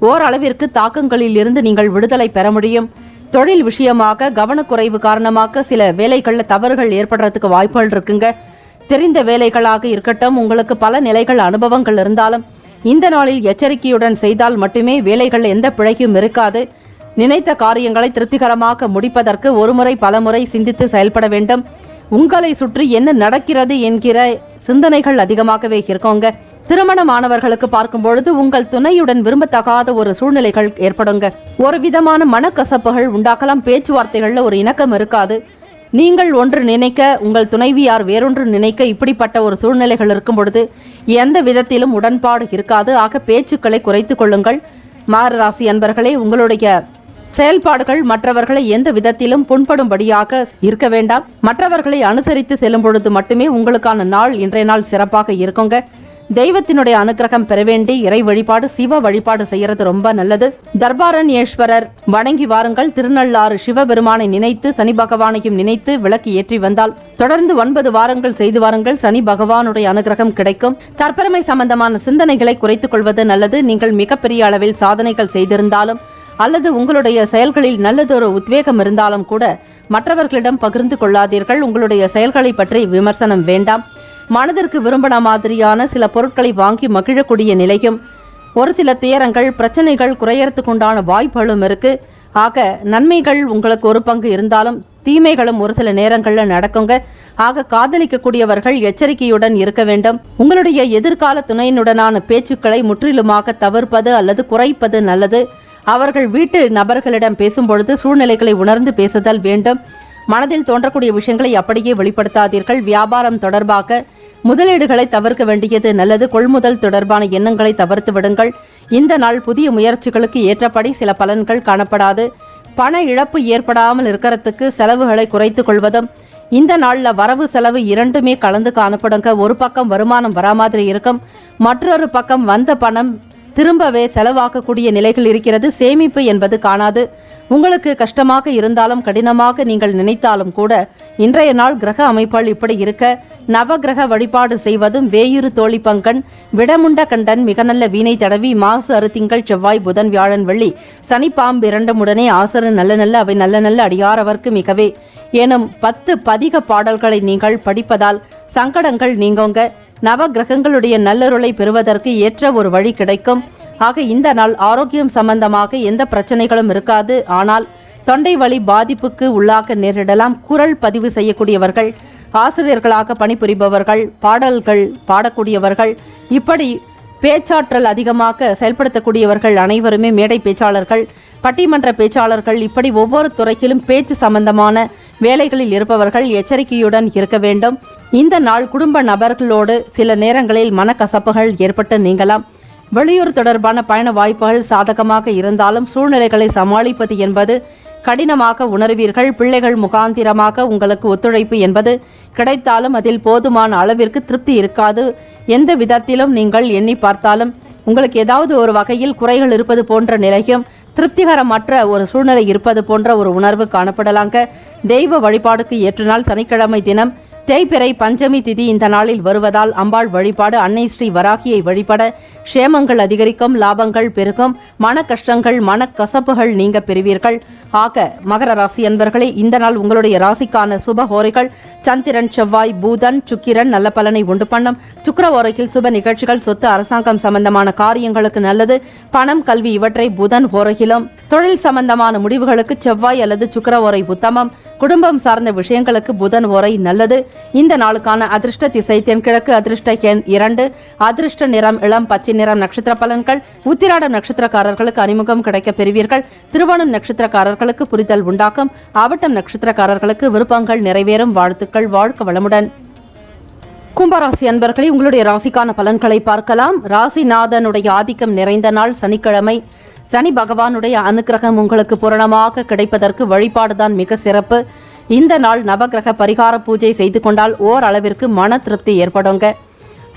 [SPEAKER 2] ஓரளவிற்கு தாக்கங்களில் இருந்து நீங்கள் விடுதலை பெற முடியும். தொழில் விஷயமாக கவனக்குறைவு காரணமாக சில வேலைகளில் தவறுகள் ஏற்படுறதுக்கு வாய்ப்புகள் இருக்குங்க. தெரிந்த வேலைகளாக இருக்கட்டும், உங்களுக்கு பல நிலைகள் அனுபவங்கள் இருந்தாலும் இந்த நாளில் எச்சரிக்கையுடன் செய்தால் மட்டுமே வேலைகள் எந்த பிழையும் இருக்காது. நினைத்த காரியங்களை திருப்திகரமாக முடிப்பதற்கு ஒருமுறை பலமுறை சிந்தித்து செயல்பட வேண்டும். உங்களை சுற்றி என்ன நடக்கிறது என்கிற சிந்தனைகள் அதிகமாகவே இருக்கோங்க. திருமணமானவர்களுக்கு பார்க்கும் பொழுது உங்கள் துணையுடன் விரும்பத்தகாத ஒரு சூழ்நிலைகள் ஏற்படுங்க. ஒரு விதமான மனக்கசப்புகள் உண்டாக்கலாம். பேச்சுவார்த்தைகள்ல ஒரு இணக்கம் இருக்காது. நீங்கள் ஒன்று நினைக்க உங்கள் துணைவியார் வேறொன்று நினைக்க இப்படிப்பட்ட ஒரு சூழ்நிலைகள் இருக்கும் பொழுது எந்த விதத்திலும் உடன்பாடு இருக்காது. ஆக பேச்சுக்களை குறைத்து கொள்ளுங்கள். மகர ராசி அன்பர்களே, உங்களுடைய செயல்பாடுகள் மற்றவர்களை எந்த விதத்திலும் புண்படும்படியாக இருக்க வேண்டாம். மற்றவர்களை அனுசரித்து செல்லும் பொழுது மட்டுமே உங்களுக்கான நாள் இன்றைய நாள் சிறப்பாக இருக்குங்க. தெய்வத்தினுடைய அனுகிரகம் பெற வேண்டி இறை வழிபாடு, சிவ வழிபாடு செய்யறது ரொம்ப நல்லது. தர்பாரண்யேஸ்வரர் வணங்கி வாருங்கள். திருநள்ளாறு சிவபெருமானை நினைத்து சனி பகவானையும் நினைத்து விளக்கு ஏற்றி வந்தால் தொடர்ந்து 9 வாரங்கள் செய்து வாருங்கள். சனி பகவானுடைய அனுகிரகம் கிடைக்கும். தற்பெருமை சம்பந்தமான சிந்தனைகளை குறைத்துக் கொள்வது நல்லது. நீங்கள் மிகப்பெரிய அளவில் சாதனைகள் செய்திருந்தாலும் அல்லது உங்களுடைய செயல்களில் நல்லதொரு உத்வேகம் இருந்தாலும் கூட மற்றவர்களிடம் பகிர்ந்து கொள்ளாதீர்கள். உங்களுடைய செயல்களை பற்றி விமர்சனம் வேண்டாம். மனதிற்கு விரும்பின மாதிரியான சில பொருட்களை வாங்கி மகிழக்கூடிய நிலையும், ஒரு சில துயரங்கள் பிரச்சனைகள் குறையறதுக்குண்டான வாய்ப்புகளும் இருக்கு. ஆக நன்மைகள் உங்களுக்கு ஒரு பங்கு இருந்தாலும் தீமைகளும் ஒரு சில நேரங்களில் நடக்குங்க. ஆக காதலிக்கக்கூடியவர்கள் எச்சரிக்கையுடன் இருக்க வேண்டும். உங்களுடைய எதிர்கால துணையினுடனான பேச்சுக்களை முற்றிலுமாக தவிர்ப்பது அல்லது குறைப்பது நல்லது. அவர்கள் வீட்டு நபர்களிடம் பேசும்பொழுது சூழ்நிலைகளை உணர்ந்து பேசுதல் வேண்டும். மனதில் தோன்றக்கூடிய விஷயங்களை அப்படியே வெளிப்படுத்தாதீர்கள். வியாபாரம் தொடர்பாக முதலீடுகளை தவிர்க்க வேண்டியது நல்லது. கொள்முதல் தொடர்பான எண்ணங்களை தவிர்த்து விடுங்கள். இந்த நாள் புதிய முயற்சிகளுக்கு ஏற்றபடி சில பலன்கள் காணப்படாது. பண இழப்பு ஏற்படாமல் இருக்கிறதுக்கு செலவுகளை குறைத்து கொள்வதும் இந்த நாளில் வரவு செலவு இரண்டுமே கலந்து காணப்படுங்க. ஒரு பக்கம் வருமானம் வரா மாதிரி இருக்கும், மற்றொரு பக்கம் வந்த பணம் திரும்பவே செலவாக்கக்கூடிய நிலைகள் இருக்கிறது. சேமிப்பு என்பது காணாது. உங்களுக்கு கஷ்டமாக இருந்தாலும் கடினமாக நீங்கள் நினைத்தாலும் கூட இன்றைய நாள் கிரக அமைப்புகள் இப்படி இருக்க நவகிரக வழிபாடு செய்வதும் வேயுறு தோழி பங்கன் விடமுண்ட கண்டன் மிக நல்ல வீணை தடவி மாசு அறு திங்கள் செவ்வாய் புதன் வியாழன் வெள்ளி சனி பாம்பு இரண்டும் உடனே ஆசரு நல்ல நல்ல அவை நல்ல நல்ல அடியாரவர்க்கு மிகவே எனும் 10 பதிக பாடல்களை நீங்கள் படிப்பதால் சங்கடங்கள் நீங்குங்க. நவ கிரகங்களுடைய நல்லருளை பெறுவதற்கு ஏற்ற ஒரு வழி கிடைக்கும். ஆக இந்த நாள் ஆரோக்கியம் சம்பந்தமாக எந்த பிரச்சனைகளும் இருக்காது. ஆனால் தொண்டை வலி பாதிப்புக்கு உள்ளாக நேரிடலாம். குரல் பதிவு செய்யக்கூடியவர்கள், ஆசிரியர்களாக பணிபுரிபவர்கள், பாடல்கள் பாடக்கூடியவர்கள், இப்படி பேச்சாற்றல் அதிகமாக செயல்படுத்தக்கூடியவர்கள் அனைவருமே மேடை பேச்சாளர்கள், பட்டிமன்ற பேச்சாளர்கள், இப்படி ஒவ்வொரு துறையிலும் பேச்சு சம்பந்தமான வேலைகளில் இருப்பவர்கள் எச்சரிக்கையுடன் இருக்க வேண்டும். இந்த நாள் குடும்ப நபர்களோடு சில நேரங்களில் மனக்கசப்புகள் ஏற்பட்டு நீங்கலாம். வெளியூர் தொடர்பான பயண வாய்ப்புகள் சாதகமாக இருந்தாலும் சூழ்நிலைகளை சமாளிப்பது என்பது கடினமாக உணர்வீர்கள். பிள்ளைகள் முகாந்திரமாக உங்களுக்கு ஒத்துழைப்பு என்பது கிடைத்தாலும் அதில் போதுமான அளவிற்கு திருப்தி இருக்காது. எந்த விதத்திலும் நீங்கள் எண்ணி பார்த்தாலும் உங்களுக்கு ஏதாவது ஒரு வகையில் குறைகள் இருப்பது போன்ற நிலையும் திருப்திகரமற்ற ஒரு சூழ்நிலை இருப்பது போன்ற ஒரு உணர்வு காணப்படலாங்க. தெய்வ வழிபாடுக்கு ஏற்ற நாள் சனிக்கிழமை தினம் தேய்பிறை பஞ்சமி திதி இந்த நாளில் வருவதால் அம்பாள் வழிபாடு, அன்னை ஸ்ரீ வராகியை வழிபட க்ஷேமங்கள் அதிகரிக்கும், லாபங்கள் பெருகும், மன கஷ்டங்கள் மனக்கசப்புகள் நீங்க பெறுவீர்கள். ஆக மகர ராசி அன்பர்களே, இந்த நாள் உங்களுடைய ராசிக்கான சுப ஹோரைகள் சந்திரன், செவ்வாய், பூதன், சுக்கிரன் நல்ல பலனை உண்டு பண்ணும். சுக்கிர ஹோரையில் சுப நிகழ்ச்சிகள், சொத்து, அரசாங்கம் சம்பந்தமான காரியங்களுக்கு நல்லது. பணம், கல்வி இவற்றை புதன் ஹோரையிலும், தொழில் சம்பந்தமான முடிவுகளுக்கு செவ்வாய் அல்லது சுக்கிர ஹோரை உத்தமம். குடும்பம் சார்ந்த விஷயங்களுக்கு புதன் ஹோரை நல்லது. இந்த நாளுக்கான அதிர்ஷ்ட திசை தென்கிழக்கு, அதிர்ஷ்ட எண் 2, அதிர்ஷ்ட நிறம் இளம் பச்சை நிறம். நட்சத்திர பலன்கள்: உத்திராடம் நட்சத்திரக்காரர்களுக்கு அறிமுகம் கிடைக்க பெறுவீர்கள். திருவோணம் நட்சத்திரக்காரர்களுக்கு புரிதல் உண்டாக்கும். அவிட்டம் நட்சத்திரக்காரர்களுக்கு விருப்பங்கள் நிறைவேறும். வாழ்த்துக்கள். வாழ்க வளமுடன். கும்பராசி அன்பர்களே, உங்களுடைய ராசிக்கான பலன்களை பார்க்கலாம். ராசிநாதனுடைய ஆதிக்கம் நிறைந்த நாள் சனிக்கிழமை. சனி பகவானுடைய அனுக்கிரகம் உங்களுக்கு பூரணமாக கிடைப்பதற்கு வழிபாடுதான் மிக சிறப்பு. இந்த நாள் நவகிரக பரிகார பூஜை செய்து கொண்டால் ஓரளவிற்கு மன திருப்தி ஏற்படுங்க.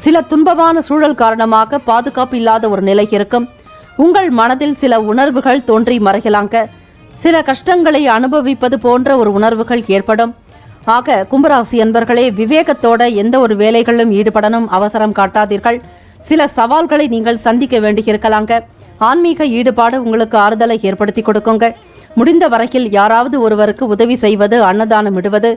[SPEAKER 2] சில துன்பமான சூழல் காரணமாக பாதுகாப்பு இல்லாத ஒரு நிலை இருக்கும். உங்கள் மனதில் சில உணர்வுகள் தோன்றி மறையலாங்க. சில கஷ்டங்களை அனுபவிப்பது போன்ற ஒரு உணர்வுகள் ஏற்படும். ஆக கும்பராசி அன்பர்களே, விவேகத்தோட எந்த ஒரு வேலைகளிலும் ஈடுபடணும். அவசரம் காட்டாதீர்கள். சில சவால்களை நீங்கள் சந்திக்க வேண்டியிருக்கலாங்க. ஆன்மீக ஈடுபாடு உங்களுக்கு ஆறுதலை ஏற்படுத்தி கொடுக்குங்க. முடிந்த வரையில் யாராவது ஒருவருக்கு உதவி செய்வது, அன்னதானம் இடுவது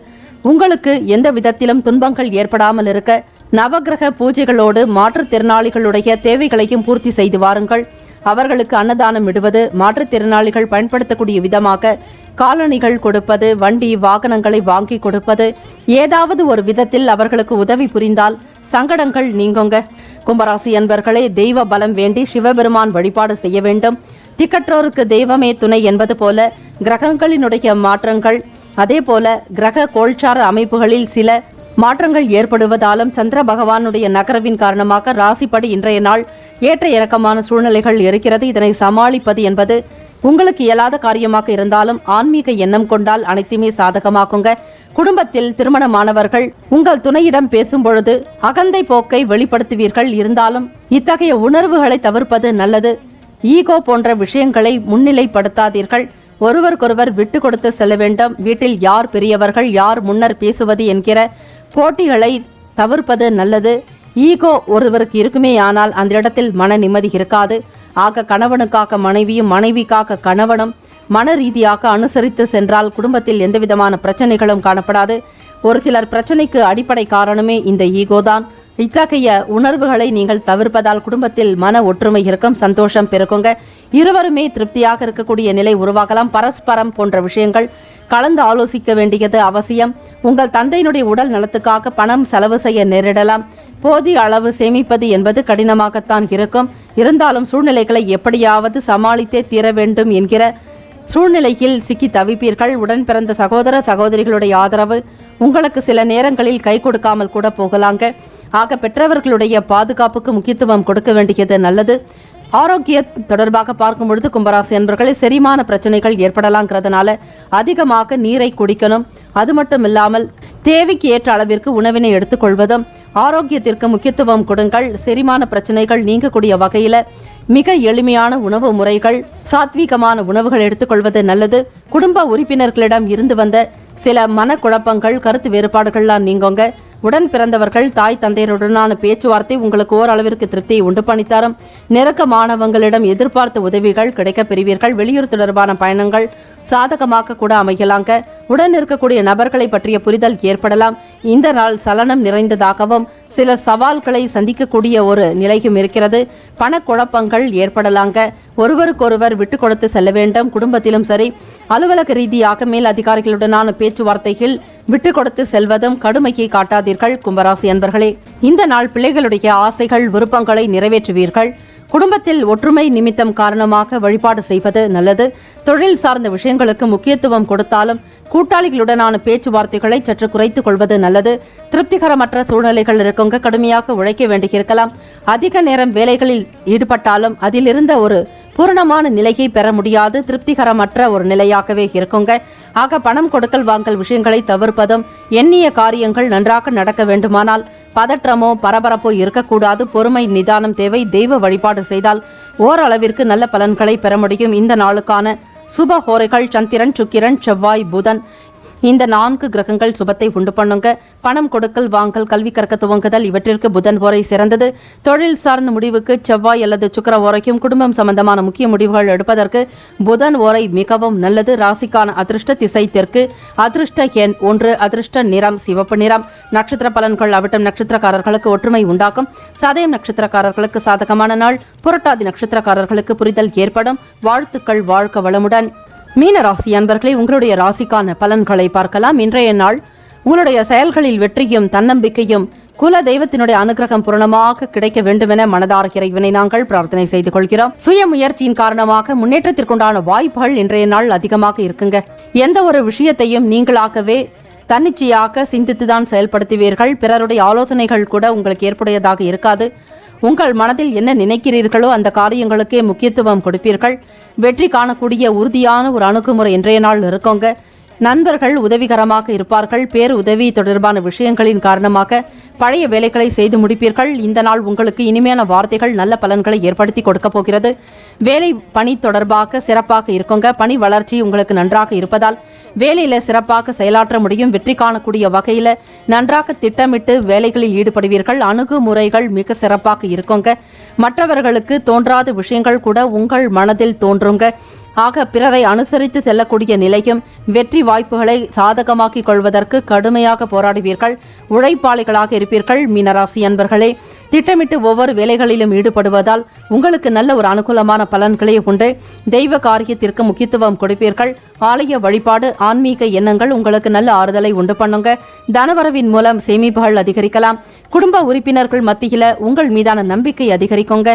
[SPEAKER 2] உங்களுக்கு எந்த விதத்திலும் துன்பங்கள் ஏற்படாமல் இருக்க நவகிரக பூஜைகளோடு மாற்றுத்திறனாளிகளுடைய தேவைகளையும் பூர்த்தி செய்து வாருங்கள். அவர்களுக்கு அன்னதானம் இடுவது, மாற்றுத்திறனாளிகள் பயன்படுத்தக்கூடிய விதமாக காலணிகள் கொடுப்பது, வண்டி வாகனங்களை வாங்கி கொடுப்பது, ஏதாவது ஒரு விதத்தில் அவர்களுக்கு உதவி புரிந்தால் சங்கடங்கள் நீங்குங்க. கும்பராசி அன்பர்களே, தெய்வ பலம் வேண்டி சிவபெருமான் வழிபாடு செய்ய வேண்டும். திக்கற்றோருக்கு தெய்வமே துணை என்பது போல கிரகங்களினுடைய மாற்றங்கள், அதே போல கிரக கோள்சார அமைப்புகளில் சில மாற்றங்கள் ஏற்படுவதாலும் சந்திர பகவானுடைய நகரவின் காரணமாக ராசிப்படி இன்றைய நாள் ஏற்ற இறக்கமான சூழ்நிலைகள் இருக்கிறது. இதனை சமாளிப்பது என்பது உங்களுக்கு இயலாத காரியமாக இருந்தாலும் ஆன்மீக எண்ணம் கொண்டால் அனைத்துமே சாதகமாக்குங்க. குடும்பத்தில் திருமணமானவர்கள் உங்கள் துணையிடம் பேசும் பொழுது அகந்தை போக்கை வெளிப்படுத்துவீர்கள். இருந்தாலும் இத்தகைய உணர்வுகளை தவிர்ப்பது நல்லது. ஈகோ போன்ற விஷயங்களை முன்னிலைப்படுத்தாதீர்கள். ஒருவருக்கொருவர் விட்டு கொடுத்து செல்ல வேண்டும். வீட்டில் யார் பெரியவர்கள், யார் முன்னர் பேசுவது என்கிற போட்டிகளை தவிர்ப்பது நல்லது. ஈகோ ஒருவருக்கு இருக்குமே ஆனால் அந்த இடத்தில் மன நிம்மதி இருக்காது. ஆக கணவனுக்காக மனைவியும், மனைவிக்காக கணவனும் மன ரீதியாக அனுசரித்து சென்றால் குடும்பத்தில் எந்தவிதமான பிரச்சனைகளும் காணப்படாது. ஒரு சிலர் பிரச்சனைக்கு அடிப்படை காரணமே இந்த ஈகோதான். இத்தகைய உணர்வுகளை நீங்கள் தவிர்ப்பதால் குடும்பத்தில் மன ஒற்றுமை இருக்கும், சந்தோஷம் பெருக்குங்க. இருவருமே திருப்தியாக இருக்கக்கூடிய நிலை உருவாகலாம். பரஸ்பரம் போன்ற விஷயங்கள் கலந்து ஆலோசிக்க வேண்டியது அவசியம். உங்கள் தந்தையினுடைய உடல் நலத்துக்காக பணம் செலவு செய்ய நேரிடலாம். போதிய அளவு சேமிப்பது என்பது கடினமாகத்தான் இருக்கும். இருந்தாலும் சூழ்நிலைகளை எப்படியாவது சமாளித்தே தீர வேண்டும் என்கிற சூழ்நிலையில் சிக்கி தவிப்பீர்கள். உடன் பிறந்த சகோதர சகோதரிகளுடைய ஆதரவு உங்களுக்கு சில நேரங்களில் கை கொடுக்காமல் கூட போகலாங்க. ஆக பெற்றவர்களுடைய பாதுகாப்புக்கு முக்கியத்துவம் கொடுக்க வேண்டியது நல்லது. ஆரோக்கிய தொடர்பாக பார்க்கும் பொழுது கும்பராசி அன்பர்களே, செரிமான பிரச்சனைகள் ஏற்படலாங்கிறதுனால அதிகமாக நீரை குடிக்கணும். அது மட்டும் இல்லாமல் தேவைக்கு ஏற்ற அளவிற்கு உணவினை எடுத்துக்கொள்வதும் ஆரோக்கியத்திற்கு முக்கியத்துவம் கொடுங்கள். செரிமான பிரச்சனைகள் நீங்கக்கூடிய வகையில் மிக எளிமையான உணவு முறைகள், சாத்வீகமான உணவுகள் எடுத்துக்கொள்வது நல்லது. குடும்ப உறுப்பினர்களிடம் இருந்து வந்த சில மனக்குழப்பங்கள், கருத்து வேறுபாடுகள்லாம் நீங்கோங்க. உடன் பிறந்தவர்கள், தாய் தந்தையருடனான பேச்சுவார்த்தை உங்களுக்கு ஓரளவிற்கு திருப்தியை உண்டு பண்ணித்தரும். நெருக்கமானவங்களிடம் எதிர்பார்த்த உதவிகள் கிடைக்கப் பெறுவீர்கள். வெளியூர் தொடர்பான பயணங்கள் சாதகமாக கூட அமையலாங்க. உடன் இருக்கக்கூடிய நபர்களை பற்றிய புரிதல் ஏற்படலாம். இந்த நாள் சலனம் நிறைந்ததாகவும் சில சவால்களை சந்திக்கக்கூடிய ஒரு நிலையும் இருக்கிறது. பணக்குழப்பங்கள் ஏற்படலாங்க. ஒருவருக்கொருவர் விட்டு கொடுத்து செல்ல வேண்டும். குடும்பத்திலும் சரி, அலுவலக ரீதியாக மேல் அதிகாரிகளுடனான பேச்சுவார்த்தையில் விட்டு கொடுத்து செல்வதும் கடுமையை காட்டாதீர்கள். கும்பராசி அன்பர்களே, இந்த நாள் பிள்ளைகளுடைய ஆசைகள், விருப்பங்களை நிறைவேற்றுவீர்கள். குடும்பத்தில் ஒற்றுமை நிமித்தம் காரணமாக வழிபாடு செய்வது நல்லது. தொழில் சார்ந்த விஷயங்களுக்கு முக்கியத்துவம் கொடுத்தாலும் கூட்டாளிகளுடனான பேச்சுவார்த்தைகளை சற்று குறைத்துக் கொள்வது நல்லது. திருப்திகரமற்ற சூழ்நிலைகள் இருக்குங்க. கடுமையாக உழைக்க வேண்டியிருக்கலாம். அதிக நேரம் வேலைகளில் ஈடுபட்டாலும் அதிலிருந்த ஒரு பூரணமான நிலையை பெற முடியாது. திருப்திகரமற்ற ஒரு நிலையாகவே இருக்குங்க. ஆக பணம் கொடுக்கல் வாங்கல் விஷயங்களை தவிர்ப்பதும், எண்ணிய காரியங்கள் நன்றாக நடக்க வேண்டுமானால் பதற்றமோ பரபரப்போ இருக்கக்கூடாது. பொறுமை, நிதானம் தேவை. தெய்வ வழிபாடு செய்தால் ஓரளவிற்கு நல்ல பலன்களை பெற முடியும். இந்த நாளுக்கான சுப ஹோரைகள் சந்திரன், சுக்கிரன், செவ்வாய், புதன். இந்த 4 கிரகங்கள் சுபத்தை உண்டு பண்ணுங்க. பணம் கொடுக்கல் வாங்கல், கல்வி கற்க துவங்குதல் இவற்றிற்கு புதன் ஓரை சிறந்தது. தொழில் சார்ந்த முடிவுக்கு செவ்வாய் அல்லது சுக்கிர ஓரைக்கும், குடும்பம் சம்பந்தமான முக்கிய முடிவுகள் எடுப்பதற்கு புதன் ஓரை மிகவும் நல்லது. ராசிக்கான அதிர்ஷ்ட திசை தெற்கு, அதிர்ஷ்ட எண் 1, அதிர்ஷ்ட நிறம் சிவப்பு நிறம். நட்சத்திர பலன்கள் அவிட்டம் நட்சத்திரக்காரர்களுக்கு ஒற்றுமை உண்டாக்கும். சதயம் நட்சத்திரக்காரர்களுக்கு சாதகமான நாள். புரட்டாதி நட்சத்திரக்காரர்களுக்கு புரிதல் ஏற்படும். வாழ்த்துக்கள். வாழ்க வளமுடன். மீன ராசி அன்பர்களே, உங்களுடைய ராசிக்கான பலன்களை பார்க்கலாம். இன்றைய நாள் உங்களுடைய செயல்களில் வெற்றியும் தன்னம்பிக்கையும் குல தெய்வத்தினுடைய அனுகிரகம் பூரணமாக கிடைக்க வேண்டுமென மனதார இறைவனை நாங்கள் பிரார்த்தனை செய்து கொள்கிறோம். சுய முயற்சியின் காரணமாக முன்னேற்றத்திற்குண்டான வாய்ப்புகள் இன்றைய நாள் அதிகமாக இருக்குங்க. எந்த ஒரு விஷயத்தையும் நீங்களாகவே தன்னிச்சையாக சிந்தித்துதான் செயல்படுத்துவீர்கள். பிறருடைய ஆலோசனைகள் கூட உங்களுக்கு ஏற்புடையதாக இருக்காது. உங்கள் மனதில் என்ன நினைக்கிறீர்களோ அந்த காரியங்களுக்கே முக்கியத்துவம் கொடுப்பீர்கள். வெற்றி காணக்கூடிய உறுதியான ஒரு அணுகுமுறை இன்றைய நாள் இருக்கோங்க. நண்பர்கள் உதவிகரமாக இருப்பார்கள். பேர் உதவி தொடர்பான விஷயங்களின் காரணமாக பழைய வேலைகளை செய்து முடிப்பீர்கள். இந்த நாள் உங்களுக்கு இனிமையான வார்த்தைகள் நல்ல பலன்களை ஏற்படுத்தி கொடுக்க போகிறது. வேலை பணி தொடர்பாக சிறப்பாக இருக்குங்க. பணி வளர்ச்சி உங்களுக்கு நன்றாக இருப்பதால் வேலையில சிறப்பாக செயலாற்ற முடியும். வெற்றி காணக்கூடிய வகையில நன்றாக திட்டமிட்டு வேலைகளில் ஈடுபடுவீர்கள். அணுகுமுறைகள் மிக சிறப்பாக இருக்குங்க. மற்றவர்களுக்கு தோன்றாத விஷயங்கள் கூட உங்கள் மனதில் தோன்றுங்க. ஆக பிறரை அனுசரித்து செல்லக்கூடிய நிலையும் வெற்றி வாய்ப்புகளை சாதகமாக்கிக் கொள்வதற்கு கடுமையாக போராடுவீர்கள். உழைப்பாளிகளாக இருப்பீர்கள். மீனராசி அன்பர்களே, திட்டமிட்டு ஒவ்வொரு வேலைகளிலும் ஈடுபடுவதால் உங்களுக்கு நல்ல ஒரு அனுகூலமான பலன்களே உண்டு. தெய்வ காரியத்திற்கு முக்கியத்துவம் கொடுப்பீர்கள். ஆலய வழிபாடு, ஆன்மீக எண்ணங்கள் உங்களுக்கு நல்ல ஆறுதலை உண்டு பண்ணுங்க. தனவரவின் மூலம் சேமிப்புகள் அதிகரிக்கலாம். குடும்ப உறுப்பினர்கள் மத்தியில உங்கள் மீதான நம்பிக்கை அதிகரிக்குங்க.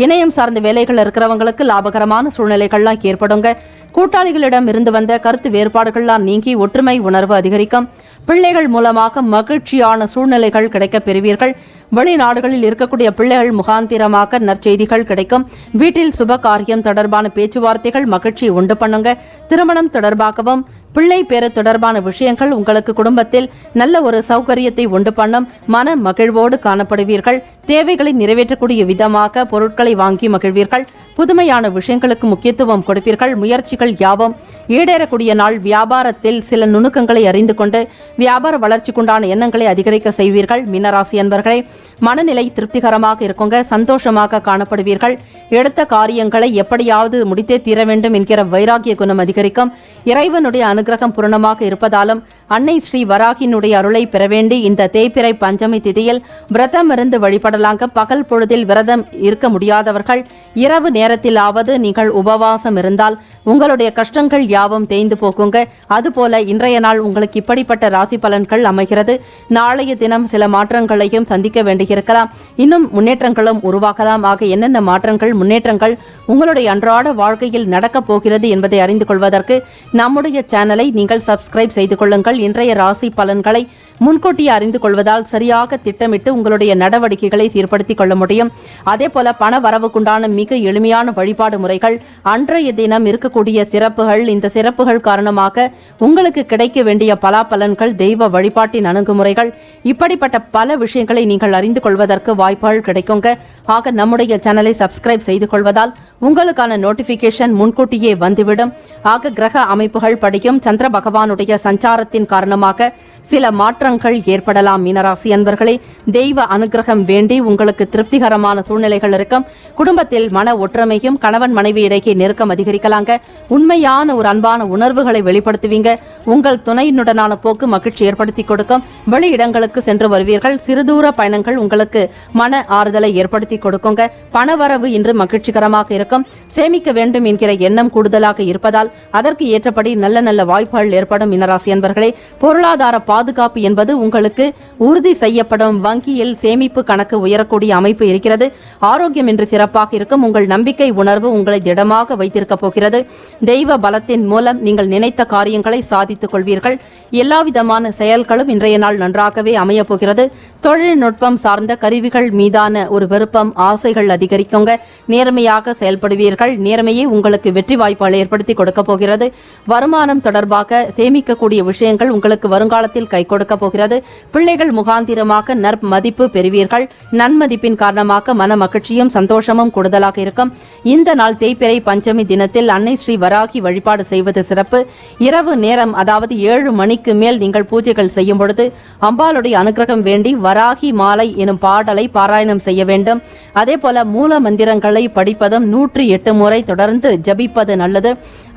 [SPEAKER 2] இணையம் சார்ந்த வேலைகள் இருக்கிறவங்களுக்கு லாபகரமான சூழ்நிலைகள்லாம் ஏற்படுங்க. கூட்டாளிகளிடம் இருந்து வந்த கருத்து வேறுபாடுகள்லாம் நீங்கி ஒற்றுமை உணர்வு அதிகரிக்கும். பிள்ளைகள் மூலமாக மகிழ்ச்சியான சூழ்நிலைகள் கிடைக்க பெறுவீர்கள். வெளிநாடுகளில் இருக்கக்கூடிய பிள்ளைகள் முகாந்திரமாக நற்செய்திகள் கிடைக்கும். வீட்டில் சுப காரியம் தொடர்பான பேச்சுவார்த்தைகள் மகிழ்ச்சி உண்டு பண்ணுங்க. திருமணம் தொடர்பாகவும் பிள்ளை பேறு தொடர்பான விஷயங்கள் உங்களுக்கு குடும்பத்தில் நல்ல ஒரு சௌகரியத்தை உண்டு பண்ணும். மன மகிழ்வோடு காணப்படுவீர்கள். தேவைகளை நிறைவேற்றக்கூடிய விதமாக பொருட்களை வாங்கி மகிழ்வீர்கள். புதுமையான விஷயங்களுக்கு முக்கியத்துவம் கொடுப்பீர்கள். முயற்சிகள் யாவும் ஈடேறக்கூடிய நாள். வியாபாரத்தில் சில நுணுக்கங்களை அறிந்து கொண்டு வியாபார வளர்ச்சிக்குண்டான எண்ணங்களை அதிகரிக்க செய்வீர்கள். மீனராசி அன்பர்களே, மனநிலை திருப்திகரமாக இருக்குங்க. சந்தோஷமாக காணப்படுவீர்கள். எடுத்த காரியங்களை எப்படியாவது முடித்தே தீர வேண்டும் என்கிற வைராகிய குணம் அதிகரிக்கும். இறைவனுடைய அனுகிரகம் பூரணமாக இருப்பதாலும் அன்னை ஸ்ரீ வராகியினுடைய அருளை பெற வேண்டி இந்த தேய்பிறை பஞ்சமி திதியில் விரதம் இருந்து வழிபடலாங்க. பகல் பொழுதில் விரதம் இருக்க முடியாதவர்கள் இரவு நேரத்திலாவது நீங்கள் உபவாசம் இருந்தால் உங்களுடைய கஷ்டங்கள் யாவும் தேய்ந்து போக்குங்க. அதுபோல இன்றைய நாள் உங்களுக்கு இப்படிப்பட்ட ராசி பலன்கள் அமைகிறது. நாளைய தினம் சில மாற்றங்களையும் சந்திக்க வேண்டியிருக்கலாம். இன்னும் முன்னேற்றங்களும் உருவாகலாம். ஆக என்னென்ன மாற்றங்கள் முன்னேற்றங்கள் உங்களுடைய அன்றாட வாழ்க்கையில் நடக்கப் போகிறது என்பதை அறிந்து கொள்வதற்கு நம்முடைய சேனலை நீங்கள் சப்ஸ்கிரைப் செய்து கொள்ளுங்கள். இன்றைய ராசி பலன்களை முன்கூட்டியே அறிந்து கொள்வதால் சரியாக திட்டமிட்டு உங்களுடைய நடவடிக்கைகளை சீர்படுத்திக் கொள்ள முடியும். அதே போல பண வரவுக்குண்டான மிக எளிமையான வழிபாடு முறைகள், அன்றைய தினம் இருக்கக்கூடிய சிறப்புகள், இந்த சிறப்புகள் காரணமாக உங்களுக்கு கிடைக்க வேண்டிய பலாபலன்கள், தெய்வ வழிபாட்டின் அணுகுமுறைகள், இப்படிப்பட்ட பல விஷயங்களை நீங்கள் அறிந்து கொள்வதற்கு வாய்ப்புகள் கிடைக்குங்க. ஆக நம்முடைய சேனலை சப்ஸ்கிரைப் செய்து கொள்வதால் உங்களுக்கான நோட்டிபிகேஷன் முன்கூட்டியே வந்துவிடும். ஆக கிரக அமைப்புகள் படியும் சந்திர பகவானுடைய சஞ்சாரத்தின் காரணமாக சில மாற்றங்கள் ஏற்படலாம். மீனராசி அன்பர்களே, தெய்வ அனுகிரகம் வேண்டி உங்களுக்கு திருப்திகரமான சூழ்நிலைகள் இருக்கும். குடும்பத்தில் மன ஒற்றுமையும் கணவன் மனைவி இடையே நெருக்கம் அதிகரிக்கலாங்க. உண்மையான ஒரு அன்பான உணர்வுகளை வெளிப்படுத்துவீங்க. உங்கள் துணையினுடனான போக்கு மகிழ்ச்சி ஏற்படுத்தி கொடுக்கும். வெளி இடங்களுக்கு சென்று வருவீர்கள். சிறுதூர பயணங்கள் உங்களுக்கு மன ஆறுதலை ஏற்படுத்தி கொடுக்குங்க. பணவரவு இன்று மகிழ்ச்சிகரமாக இருக்கும். சேமிக்க வேண்டும் என்கிற எண்ணம் கூடுதலாக இருப்பதால் அதற்கு ஏற்றபடி நல்ல நல்ல வாய்ப்புகள் ஏற்படும். மீனராசி அன்பர்களே, பொருளாதார பாதுகாப்பு என்பது உங்களுக்கு உறுதி செய்யப்படும். வங்கியில் சேமிப்பு கணக்கு உயரக்கூடிய அமைப்பு இருக்கிறது. ஆரோக்கியம் இன்று சிறப்பாக இருக்கும். உங்கள் நம்பிக்கை உணர்வு உங்களை திடமாக வைத்திருக்க போகிறது. தெய்வ பலத்தின் மூலம் நீங்கள் நினைத்த காரியங்களை சாதித்துக் கொள்வீர்கள். எல்லாவிதமான செயல்களும் இன்றைய நாள் நன்றாகவே அமைய போகிறது. தொழில்நுட்பம் சார்ந்த கருவிகள் மீதான ஒரு விருப்பம், ஆசைகள் அதிகரிக்குங்க. நேர்மையாக செயல்படுவீர்கள். நேர்மையை உங்களுக்கு வெற்றி வாய்ப்புகளை ஏற்படுத்தி கொடுக்க போகிறது. வருமானம் தொடர்பாக சேமிக்கக்கூடிய விஷயங்கள் உங்களுக்கு வருங்காலத்தில் கை கொடுக்க போகிறது. பிள்ளைகள் முகாந்திரமாக நற்பமதிப்பு பெறுவீர்கள். நன்மதிப்பின் காரணமாக மன மகிழ்ச்சியும் சந்தோஷமும் கூடுதலாக இருக்கும். இந்த நாள் தேய்பிறை பஞ்சமி தினத்தில் அன்னை ஸ்ரீ வராகி வழிபாடு செய்வது சிறப்பு. இரவு நேரம், அதாவது 7 மணிக்கு மேல் நீங்கள் பூஜைகள் செய்யும் பொழுது அம்பாளுடைய அனுகிரகம் வேண்டி வராகி மாலை எனும் பாடலை பாராயணம் செய்ய வேண்டும். அதே போல மூல மந்திரங்களை படிப்பதும் 108 முறை தொடர்ந்து ஜபிப்பது நல்லது.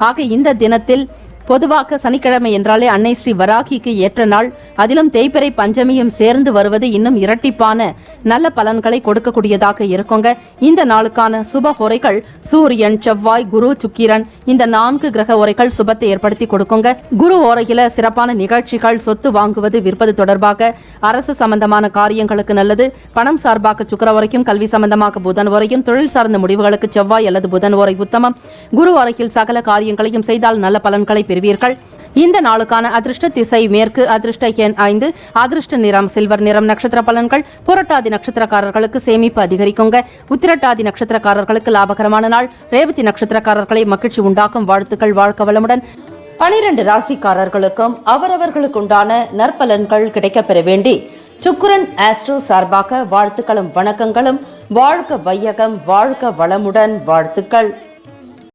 [SPEAKER 2] ஆக இந்த தினத்தில் பொதுவாக சனிக்கிழமை என்றாலே அன்னை ஸ்ரீ வராகிக்கு ஏற்ற நாள். அதிலும் தேய்பிறை பஞ்சமியும் சேர்ந்து வருவது இன்னும் இரட்டிப்பான நல்ல பலன்களை கொடுக்கக்கூடியதாக இருக்குங்க. இந்த நாளுக்கான சுப ஹோரைகள் சூரியன், செவ்வாய், குரு, சுக்கிரன், இந்த 4 கிரக ஹோரைகள் சுபத்தை ஏற்படுத்தி கொடுக்குங்க. குரு ஹோரையில சிறப்பான நிகழ்ச்சிகள், சொத்து வாங்குவது விற்பது தொடர்பாக அரசு சம்பந்தமான காரியங்களுக்கு நல்லது. பணம் சார்பாக சுக்கிர ஹோரைக்கும், கல்வி சம்பந்தமாக புதன் ஹோரையும், தொழில் சார்ந்த முடிவுகளுக்கு செவ்வாய் அல்லது புதன் ஹோரை உத்தமம். குரு ஹோரையில் சகல காரியங்களையும் செய்தால் நல்ல பலன்களை பெறுவீர்கள். இந்த நாளுக்கான அதிர்ஷ்ட திசை மேற்கு, அதிர்ஷ்ட எண் 5, அதிர்ஷ்ட நிறம் சில்வர் நிறம். நட்சத்திர பலன்கள்: புரட்டாதி நட்சத்திரக்காரர்களுக்கு சேமிப்பு அதிகரிக்குங்க. உத்திரட்டாதி நட்சத்திரக்காரர்களுக்கு லாபகரமான நாள். ரேவதி நட்சத்திரக்காரர்களை மகிழ்ச்சி உண்டாக்கும் வாழ்த்துக்கள். வாழ்க்க வளமுடன். 12 ராசிக்காரர்களுக்கும் அவரவர்களுக்குண்டான நற்பலன்கள் கிடைக்கப்பெற வேண்டி சுக்கிரன் ஆஸ்ட்ரோ சார்பாக வாழ்த்துக்களும் வணக்கங்களும். வாழ்க வையகம், வாழ்க வளமுடன். வாழ்த்துக்கள்.